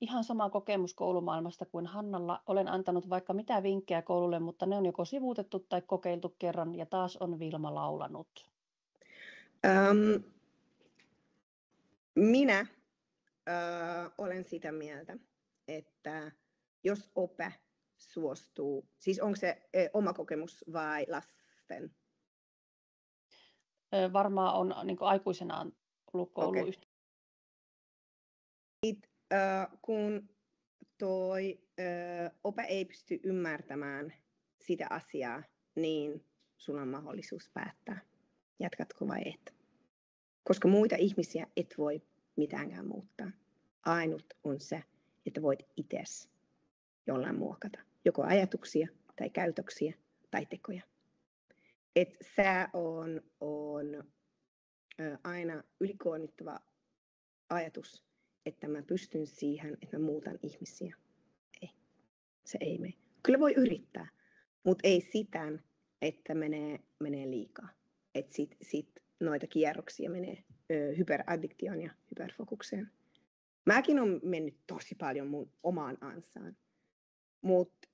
ihan sama kokemus koulumaailmasta kuin Hannalla. Olen antanut vaikka mitä vinkkejä koululle, mutta ne on joko sivuutettu tai kokeiltu kerran ja taas on Vilma laulanut. Minä olen sitä mieltä, että jos ope suostuu, siis onko se oma kokemus vai lasten? Varmaan on niin kuin aikuisena ollut kouluyhteisö. Kun ope ei pysty ymmärtämään sitä asiaa, niin sulla on mahdollisuus päättää, jatkatko vai et. Koska muita ihmisiä et voi mitäänkään muuttaa. Ainut on se, että voit itse jollain muokata. Joko ajatuksia tai käytöksiä tai tekoja. Et se on aina ylikuormittava ajatus, että mä pystyn siihen, että mä muutan ihmisiä. Ei, se ei mene. Kyllä voi yrittää, mutta ei sitään, että menee liikaa. Että sit noita kierroksia menee hyperaddiktion ja hyperfokukseen. Mäkin olen mennyt tosi paljon mun omaan ansaan, mutta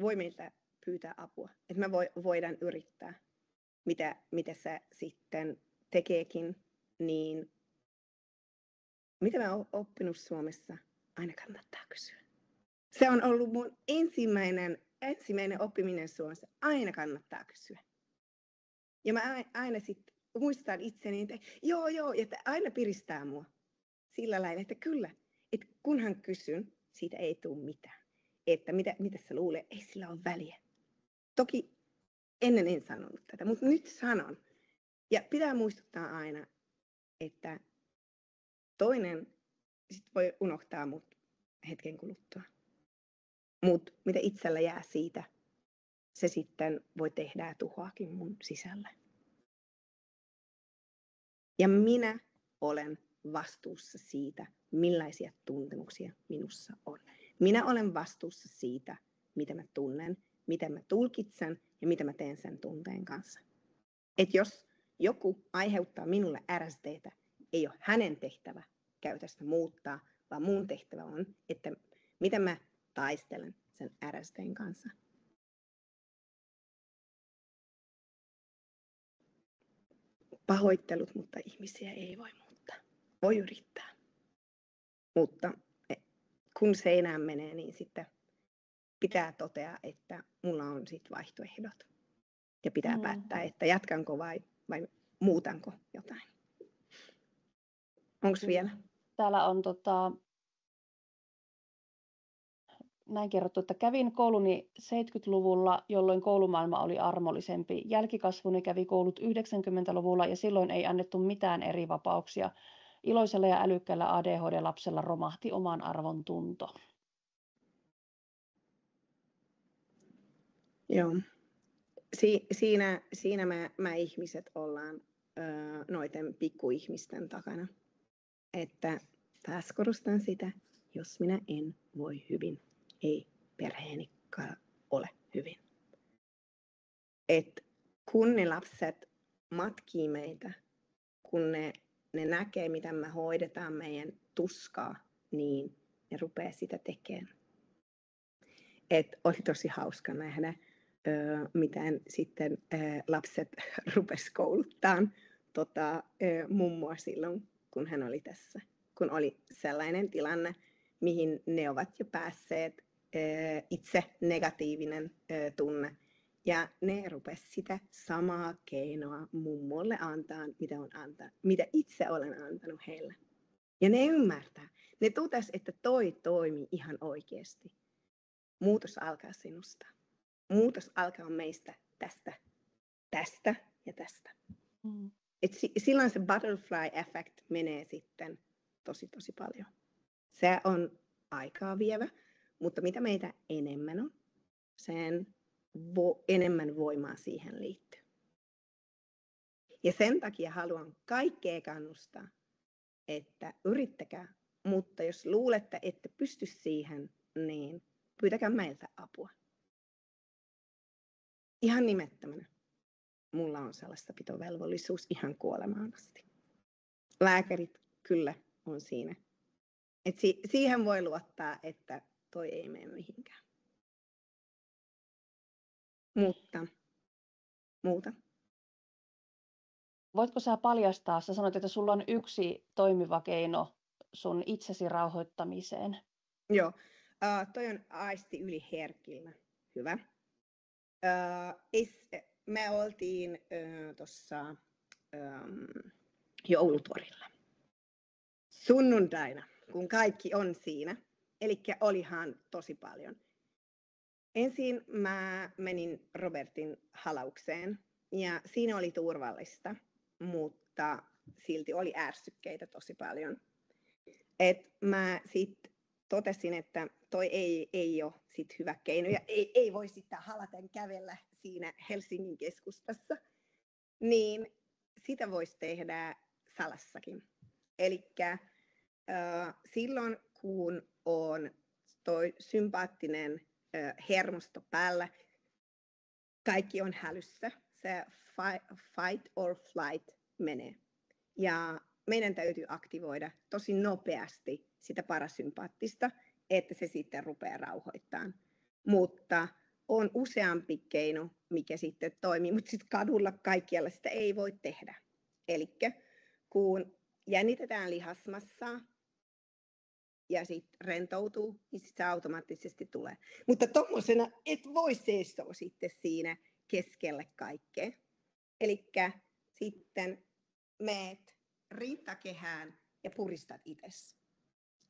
voi meiltä pyytää apua. Että me voidaan yrittää, mitä se sitten tekeekin, niin mitä mä oon oppinut Suomessa, aina kannattaa kysyä. Se on ollut mun ensimmäinen oppiminen Suomessa, aina kannattaa kysyä. Ja mä aina sitten muistan itseni, että joo, että aina piristää mua sillä lailla, että kyllä, että kunhan kysyn, siitä ei tule mitään. Että mitä sä luulet, ei sillä ole väliä. Toki ennen en sanonut tätä, mutta nyt sanon. Ja pitää muistuttaa aina, että toinen sit voi unohtaa mut hetken kuluttua. Mutta mitä itsellä jää siitä, se sitten voi tehdä tuhoakin mun sisällä. Ja minä olen vastuussa siitä, millaisia tuntemuksia minussa on. Minä olen vastuussa siitä, mitä mä tunnen, mitä mä tulkitsen ja mitä mä teen sen tunteen kanssa. Et jos joku aiheuttaa minulle ärsyteitä, ei ole hänen tehtävä käytöstä muuttaa, vaan mun tehtävä on, että miten mä taistelen sen ärsyteen kanssa. Pahoittelut, mutta ihmisiä ei voi muuttaa. Voi yrittää. Mutta kun seinään menee, niin sitten pitää totea, että mulla on sitten vaihtoehdot. Ja pitää päättää, että jatkanko vai muutanko jotain. Onko vielä? Täällä on näin kerrottu, että kävin kouluni 70-luvulla, jolloin koulumaailma oli armollisempi. Jälkikasvuni kävi koulut 90-luvulla ja silloin ei annettu mitään eri vapauksia. Iloisella ja älykkäällä ADHD-lapsella romahti oman arvon tunto. Joo. Siinä me ihmiset ollaan noiden pikkuihmisten takana. Että taas korostan sitä, jos minä en voi hyvin, ei perheenikaan ole hyvin. Et kun ne lapset matkii meitä, kun ne näkee, miten me hoidetaan meidän tuskaa, niin ne rupeaa sitä tekemään. Et oli tosi hauska nähdä, miten sitten lapset rupesi kouluttamaan mummoa silloin, kun hän oli tässä. Kun oli sellainen tilanne, mihin ne ovat jo päässeet, itse negatiivinen tunne. Ja ne rupesi sitä samaa keinoa mummolle antaa, mitä itse olen antanut heille. Ja ne ymmärtää. Ne totesi, että toi toimii ihan oikeasti. Muutos alkaa sinusta. Muutos alkaa meistä tästä ja tästä. Mm. Silloin se butterfly effect menee sitten tosi paljon. Se on aikaa vievä, mutta mitä meitä enemmän on, sen enemmän voimaa siihen liittyy. Ja sen takia haluan kaikkea kannustaa, että yrittäkää, mutta jos luulette, että pysty siihen, niin pyytäkää meiltä apua. Ihan nimettömänä. Mulla on sellaista pitovelvollisuus ihan kuolemaan asti. Lääkärit kyllä on siinä. Et siihen voi luottaa, että toi ei mene mihinkään. Mutta muuta. Voitko sä paljastaa, sä sanoit, että sulla on yksi toimiva keino sun itsesi rauhoittamiseen. Joo, toi on aisti yli herkillä. Hyvä. Me oltiin tuossa joulutorilla. Sunnuntaina, kun kaikki on siinä. Eli olihan tosi paljon. Ensin mä menin Robertin halaukseen ja siinä oli turvallista, mutta silti oli ärsykkeitä tosi paljon. Et mä sitten totesin, että toi ei ole sit hyvä keino ja ei voi sitten halaten kävellä siinä Helsingin keskustassa. Niin sitä voisi tehdä salassakin. Elikkä silloin kun on toi sympaattinen hermosto päällä, kaikki on hälyssä, se fight or flight menee. Ja meidän täytyy aktivoida tosi nopeasti sitä parasympaattista, että se sitten rupeaa rauhoittamaan. Mutta on useampi keino, mikä sitten toimii, mutta sitten kadulla kaikkialla sitä ei voi tehdä. Eli kun jännitetään lihasmassaa ja sitten rentoutuu, niin sit se automaattisesti tulee. Mutta tommosena et voi seisoa sitten siinä keskelle kaikkea. Eli sitten meet rintakehään ja puristat itsesi.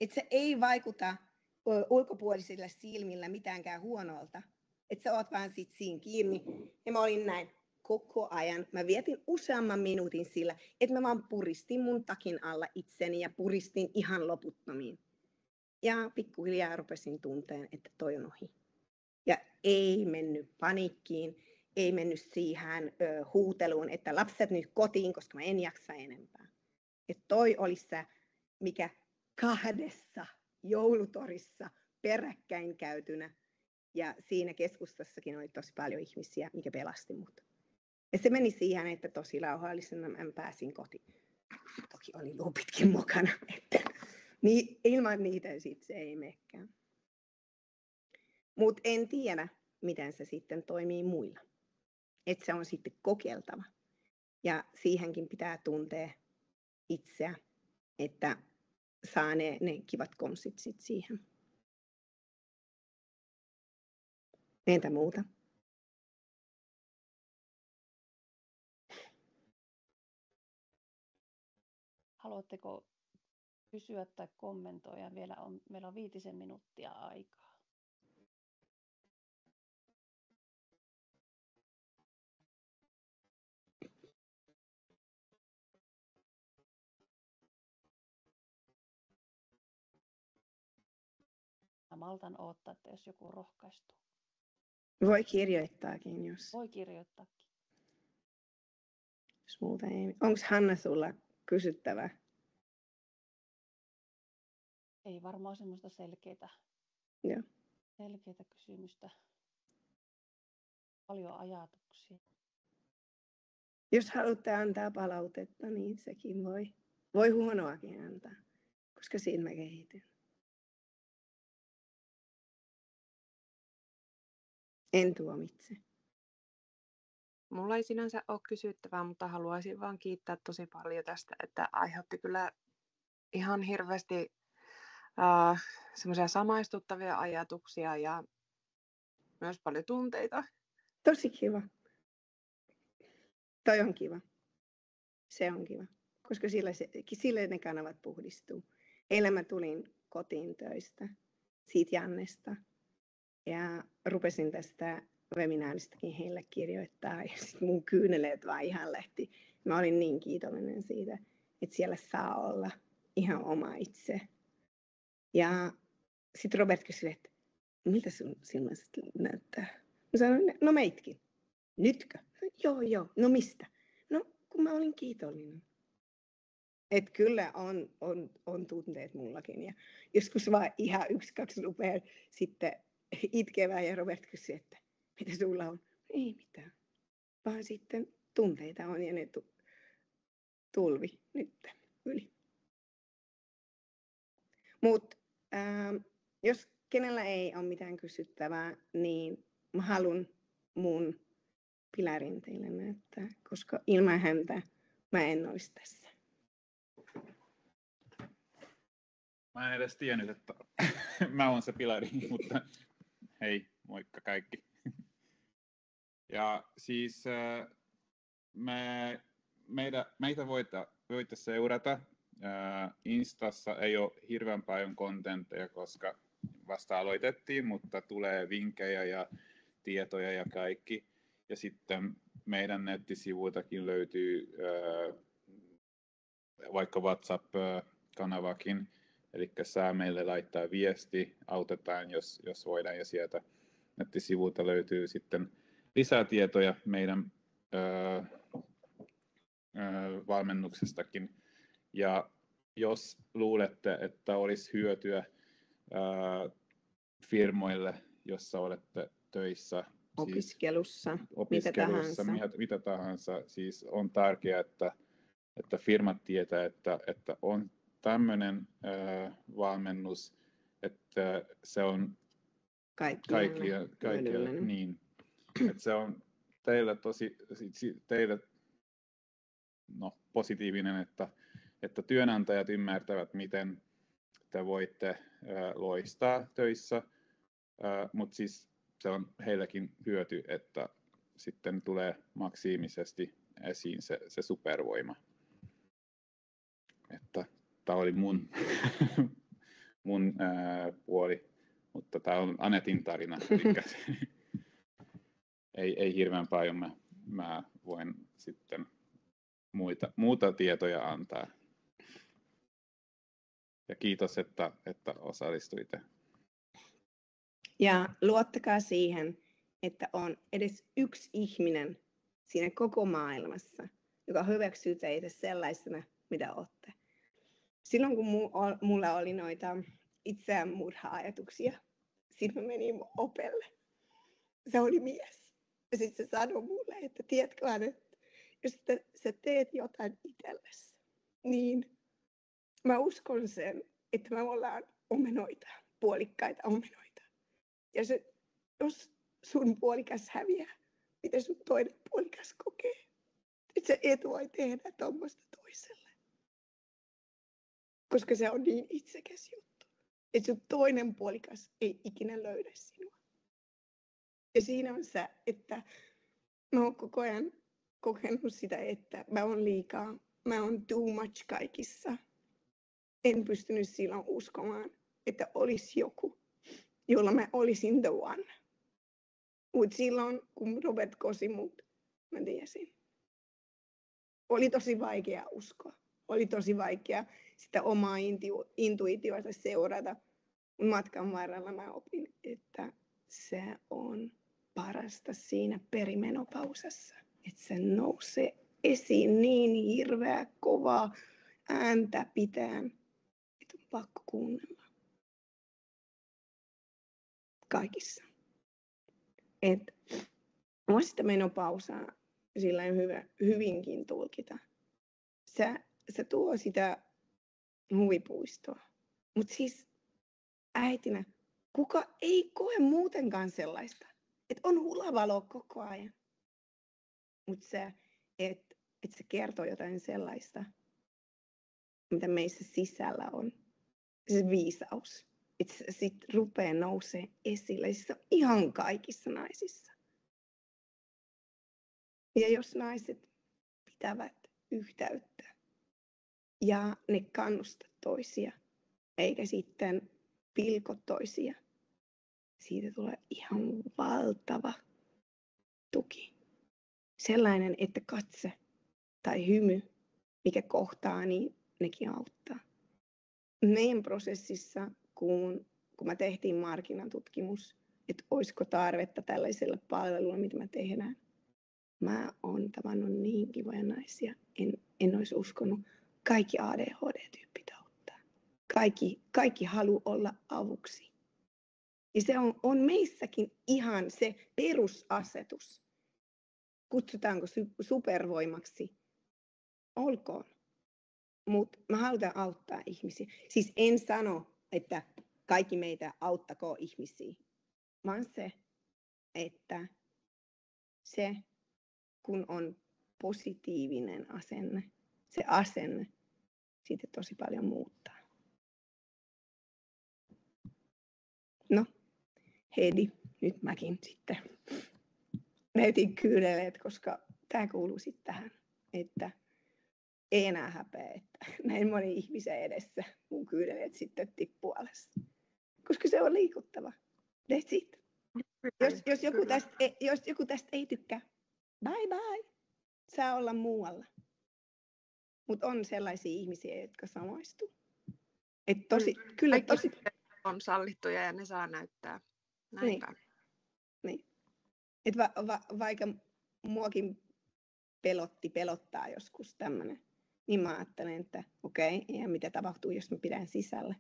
Et se ei vaikuta ulkopuolisilla silmillä mitäänkään huonolta. Että sä oot vaan sit siinä kiinni. Ja mä olin näin koko ajan. Mä vietin useamman minuutin sillä, että mä vaan puristin mun takin alla itseni ja puristin ihan loputtomiin. Ja pikkuhiljaa rupesin tunteen, että toi on ohi. Ja ei mennyt paniikkiin, ei mennyt siihen huuteluun, että lapset nyt kotiin, koska mä en jaksa enempää. Että toi oli se, mikä 2 joulutorissa peräkkäin käytynä. Ja siinä keskustassakin oli tosi paljon ihmisiä, mikä pelasti mut. Ja se meni siihen, että tosi rauhallisena mä pääsin kotiin. Toki oli luupitkin mukana, että niin, ilman niitä sit se ei menekään. Mutta en tiedä, miten se sitten toimii muilla. Että se on sitten kokeiltava. Ja siihenkin pitää tuntea itseä, että saa ne kivat konstit sit siihen. Entä muuta? Haluatteko kysyä tai kommentoida? Meillä on 5 minuuttia aikaa. Mä maltan odottaa, että jos joku rohkaistuu. Voi kirjoittaakin, jos. Voi kirjoittaakin. Jos muuta ei. Onko Hanna sulla kysyttävää? Ei varmaan semmoista selkeää kysymystä. Paljon ajatuksia. Jos haluatte antaa palautetta, niin sekin voi. Voi huonoakin antaa, koska siinä mä kehityn. En tuomitse. Mulla ei sinänsä ole kysyttävää, mutta haluaisin vaan kiittää tosi paljon tästä, että aiheutti kyllä ihan hirveästi semmoisia samaistuttavia ajatuksia ja myös paljon tunteita. Tosi kiva. Toi on kiva. Se on kiva, koska sillä ne kanavat puhdistuu. Eilen mä tulin kotiin töistä, siitä Jannesta, ja rupesin tästä webinaaristakin heille kirjoittaa ja sitten mun kyyneleet vaan ihan lähti. Mä olin niin kiitollinen siitä, että siellä saa olla ihan oma itse. Ja sitten Robert kysyi, että miltä sun silmästä näyttää? Mä sanoin, no meitkin. Nytkö? Joo. No mistä? No kun mä olin kiitollinen. Että kyllä on tunteet mullakin. Ja joskus vaan ihan 1-2 rupeaa sitten itkevää ja Robert kysyi, että mitä sulla on? Ei mitään. Vaan sitten tunteita on ja ne tulvi nyt yli. Mutta jos kenellä ei ole mitään kysyttävää, niin mä haluan mun pilarin teille näyttää, koska ilman häntä mä en olisi tässä. Mä en edes tiennyt, että mä oon se pilari, mutta hei, moikka kaikki. Ja siis meitä voitte seurata. Instassa ei ole hirveän paljon kontentteja, koska vasta aloitettiin, mutta tulee vinkkejä ja tietoja ja kaikki. Ja sitten meidän nettisivuiltakin löytyy vaikka WhatsApp-kanavakin. Eli saa meille laittaa viesti, autetaan jos voidaan, ja sieltä nettisivuilta löytyy sitten lisää tietoja meidän valmennuksestakin. Ja jos luulette, että olisi hyötyä firmoille, jossa olette töissä, opiskelussa, mitä tahansa, siis on tärkeää, että firmat tietää, että on tämmöinen valmennus, että se on kaikille niin, että se on teille positiivinen, että työnantajat ymmärtävät, miten te voitte loistaa töissä, mutta siis se on heilläkin hyöty, että sitten tulee maksiimisesti esiin se supervoima. Että tämä oli mun puoli, mutta tämä on Anetin tarina, eli ei hirveän paljon mä voin sitten muuta tietoja antaa. Ja kiitos, että osallistuitte. Ja luottakaa siihen, että on edes yksi ihminen siinä koko maailmassa, joka hyväksyy teitä sellaisena, mitä olette. Silloin kun mulla oli noita itseämurha-ajatuksia, sitten mä menin opelle. Se oli mies. Ja sitten se sanoi mulle, että tiedätkö, että jos sä teet jotain itsellesi, niin mä uskon sen, että me ollaan omenoita, puolikkaita omenoita. Ja jos sun puolikas häviää, miten sun toinen puolikas kokee? Että sä et voi tehdä tuommoista toiselle. Koska se on niin itsekäs juttu. Että sun toinen puolikas ei ikinä löydä sinua. Ja siinä on se, että mä oon koko ajan kokenut sitä, että mä oon liikaa. Mä oon too much kaikissa. En pystynyt silloin uskomaan, että olisi joku, jolla mä olisin the one. Mutta silloin, kun Robert kosi mut, mä tiesin. Oli tosi vaikea uskoa. Oli tosi vaikea sitä omaa intuitiota seurata. Matkan varrella mä opin, että se on parasta siinä perimenopausassa. Että se nousee esiin niin hirveä kovaa ääntä pitään, että on pakko kuunnella. Kaikissa. Että voi sitä menopausaa sillä hyvinkin tulkita. Se tuo sitä huvipuistoa. Mutta siis äitinä, kuka ei koe muutenkaan sellaista, että on hulavalo koko ajan. Mutta se, että se kertoo jotain sellaista, mitä meissä sisällä on. Se viisaus. Että se sitten rupeaa nousee esille. Se on ihan kaikissa naisissa. Ja jos naiset pitävät yhteyttä ja ne kannustaa toisia, eikä sitten pilko toisia, siitä tulee ihan valtava tuki. Sellainen, että katse tai hymy, mikä kohtaa, niin nekin auttaa. Meidän prosessissa, kun me tehtiin markkinatutkimus, että olisiko tarvetta tällaiselle palvelulle, mitä me tehdään. Mä oon tavannut niin kivoja naisia, en olisi uskonut. Kaikki ADHD-tyypit auttaa. Kaikki haluaa olla avuksi. Ja se on meissäkin ihan se perusasetus. Kutsutaanko supervoimaksi? Olkoon. Mutta mä haluan auttaa ihmisiä. Siis en sano, että kaikki meitä auttako ihmisiä, vaan se, että se, kun on positiivinen asenne, se asenne, siitä tosi paljon muuttaa. No, Heidi, nyt mäkin sitten näytin kyyneleet, koska tämä kuuluu sitten tähän, että ei enää häpeä, että näin moni ihmisen edessä mun kyyneleet sitten tippuu alas. Koska se on liikuttava. That's it. Jos joku tästä ei tykkää, bye bye. Saa olla muualla. Mutta on sellaisia ihmisiä, jotka samaistuu. Kyllä tosi on sallittuja ja ne saa näyttää. Niin. Et vaikka muakin pelottaa joskus tämmöinen, niin mä ajattelen, että okei, ja mitä tapahtuu, jos mä pidän sisällä.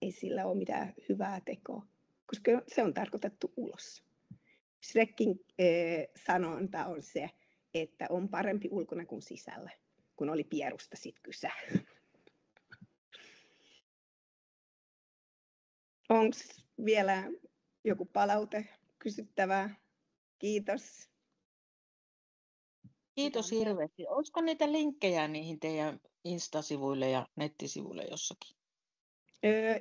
Ei sillä ole mitään hyvää tekoa, koska se on tarkoitettu ulos. Shrekin sanonta on se, että on parempi ulkona kuin sisällä, kun oli pierusta sit kyse. Onko vielä joku palaute kysyttävää? Kiitos. Kiitos hirveästi. Olisiko niitä linkkejä niihin teidän Insta-sivuille ja nettisivuille jossakin?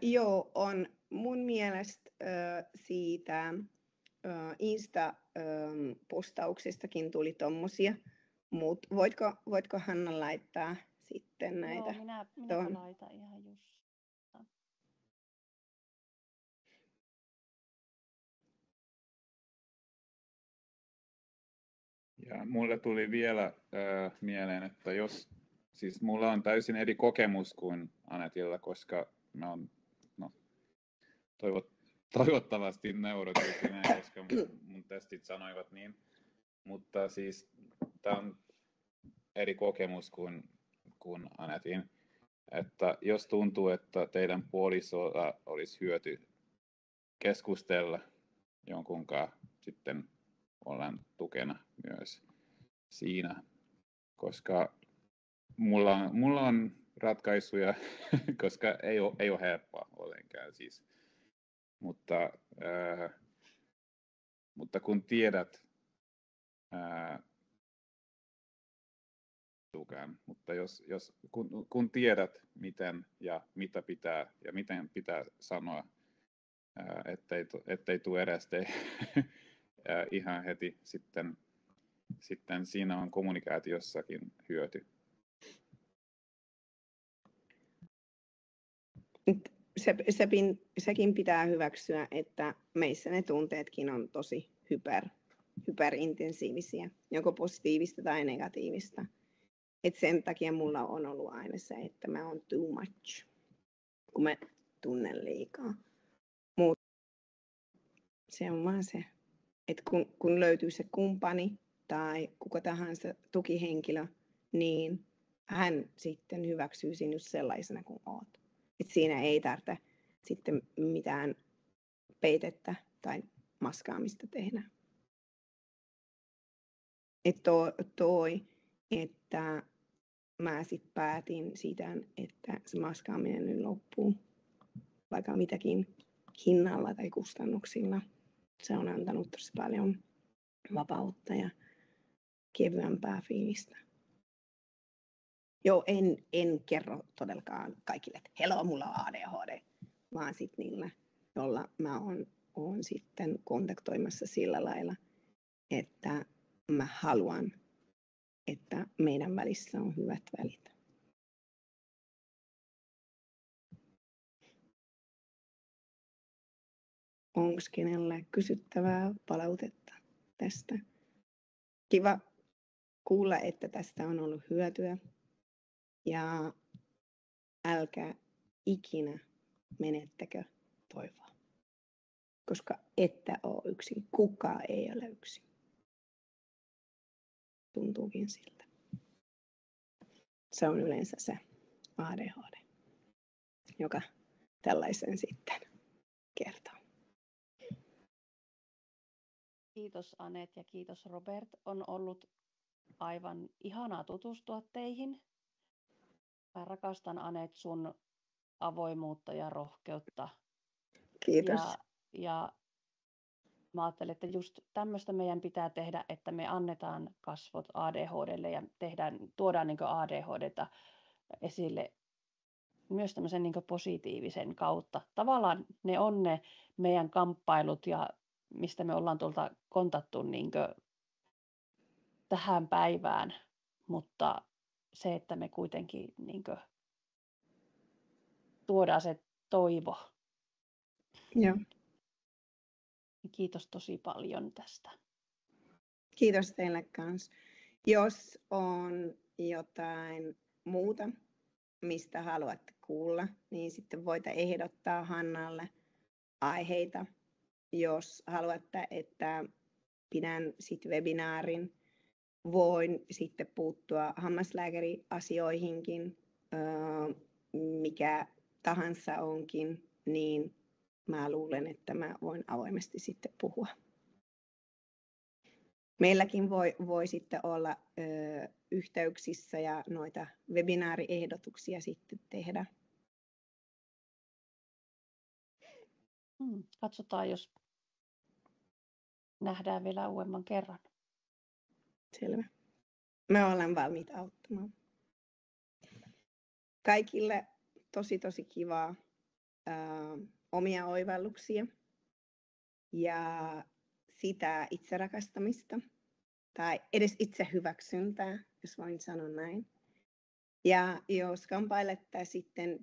Joo, on. Mun mielestä siitä Insta-postauksestakin tuli tommosia, mutta voitko Hanna laittaa sitten näitä? Joo, minä laitan ihan just. Ja mulle tuli vielä mieleen, että siis mulla on täysin eri kokemus kuin Anetilla, koska mä oon toivottavasti neurotyyppinen, koska mun testit sanoivat niin. Mutta siis tämä on eri kokemus kuin Anetin. Että jos tuntuu, että teidän puolisolla olisi hyöty keskustella jonkun kanssa, sitten olen tukena myös siinä, koska mulla on ratkaisuja, koska ei ole helppoa ollenkaan siis. Mutta kun tiedät mutta kun tiedät miten ja mitä pitää ja miten pitää sanoa, ettei tule edes ihan heti, sitten siinä on kommunikaatiossakin hyöty. Sekin pitää hyväksyä, että meissä ne tunteetkin on tosi hyperintensiivisiä, joko positiivista tai negatiivista. Et sen takia mulla on ollut aina se, että mä oon too much, kun mä tunnen liikaa. Mutta se on vaan se, että kun löytyy se kumppani tai kuka tahansa tukihenkilö, niin hän sitten hyväksyy sinut sellaisena kuin oot. Et siinä ei tarvitse sitten mitään peitettä tai maskaamista tehdä. Että mä sitten päätin siitä, että se maskaaminen nyt loppuu, vaikka mitäkin hinnalla tai kustannuksilla. Se on antanut tosi paljon vapautta ja kevyempää fiilistä. Joo, en kerro todellakaan kaikille, että hello, mulla on ADHD, vaan sitten niillä, jolla mä oon sitten kontaktoimassa sillä lailla, että mä haluan, että meidän välissä on hyvät välit. Onko kenellä kysyttävää palautetta tästä? Kiva kuulla, että tästä on ollut hyötyä. Ja älkää ikinä menettäkö toivoa, koska ette ole yksin. Kukaan ei ole yksin. Tuntuukin siltä. Se on yleensä se ADHD, joka tällaisen sitten kertoo. Kiitos Anet ja kiitos Robert. On ollut aivan ihanaa tutustua teihin. Mä rakastan Anet sun avoimuutta ja rohkeutta. Kiitos. Ja mä ajattelen, että just tämmöistä meidän pitää tehdä, että me annetaan kasvot ADHDlle ja tuodaan niin ADHDta esille myös tämmöisen niin positiivisen kautta. Tavallaan ne on ne meidän kamppailut ja mistä me ollaan tuolta kontattu niin tähän päivään, mutta se, että me kuitenkin niin tuodaan se toivo. Joo. Kiitos tosi paljon tästä. Kiitos teille kanssa. Jos on jotain muuta, mistä haluatte kuulla, niin sitten voitte ehdottaa Hannalle aiheita. Jos haluatte, että pidän sitten webinaarin, voin sitten puuttua hammaslääkäriasioihinkin, mikä tahansa onkin, niin mä luulen, että mä voin avoimesti sitten puhua. Meilläkin voi sitten olla yhteyksissä ja noita webinaariehdotuksia sitten tehdä. Katsotaan, jos nähdään vielä uudemman kerran. Selvä. Me olen valmiita auttamaan. Kaikille tosi kivaa omia oivalluksia ja sitä itserakastamista tai edes itsehyväksyntää, jos voin sanoa näin. Ja jos kampailette sitten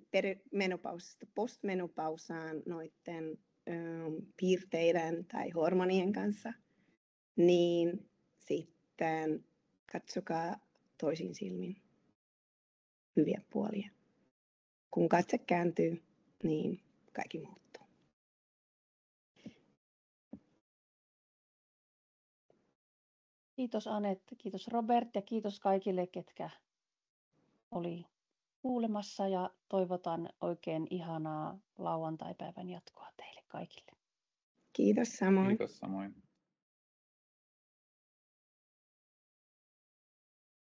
menopausasta postmenopausaan noiden piirteiden tai hormonien kanssa, niin sitten katsokaa toisin silmin hyviä puolia. Kun katse kääntyy, niin kaikki muuttuu. Kiitos Anet, kiitos Robert ja kiitos kaikille, ketkä oli kuulemassa ja toivotan oikein ihanaa lauantaipäivän jatkoa teille kaikille. Kiitos samoin. Kiitos samoin.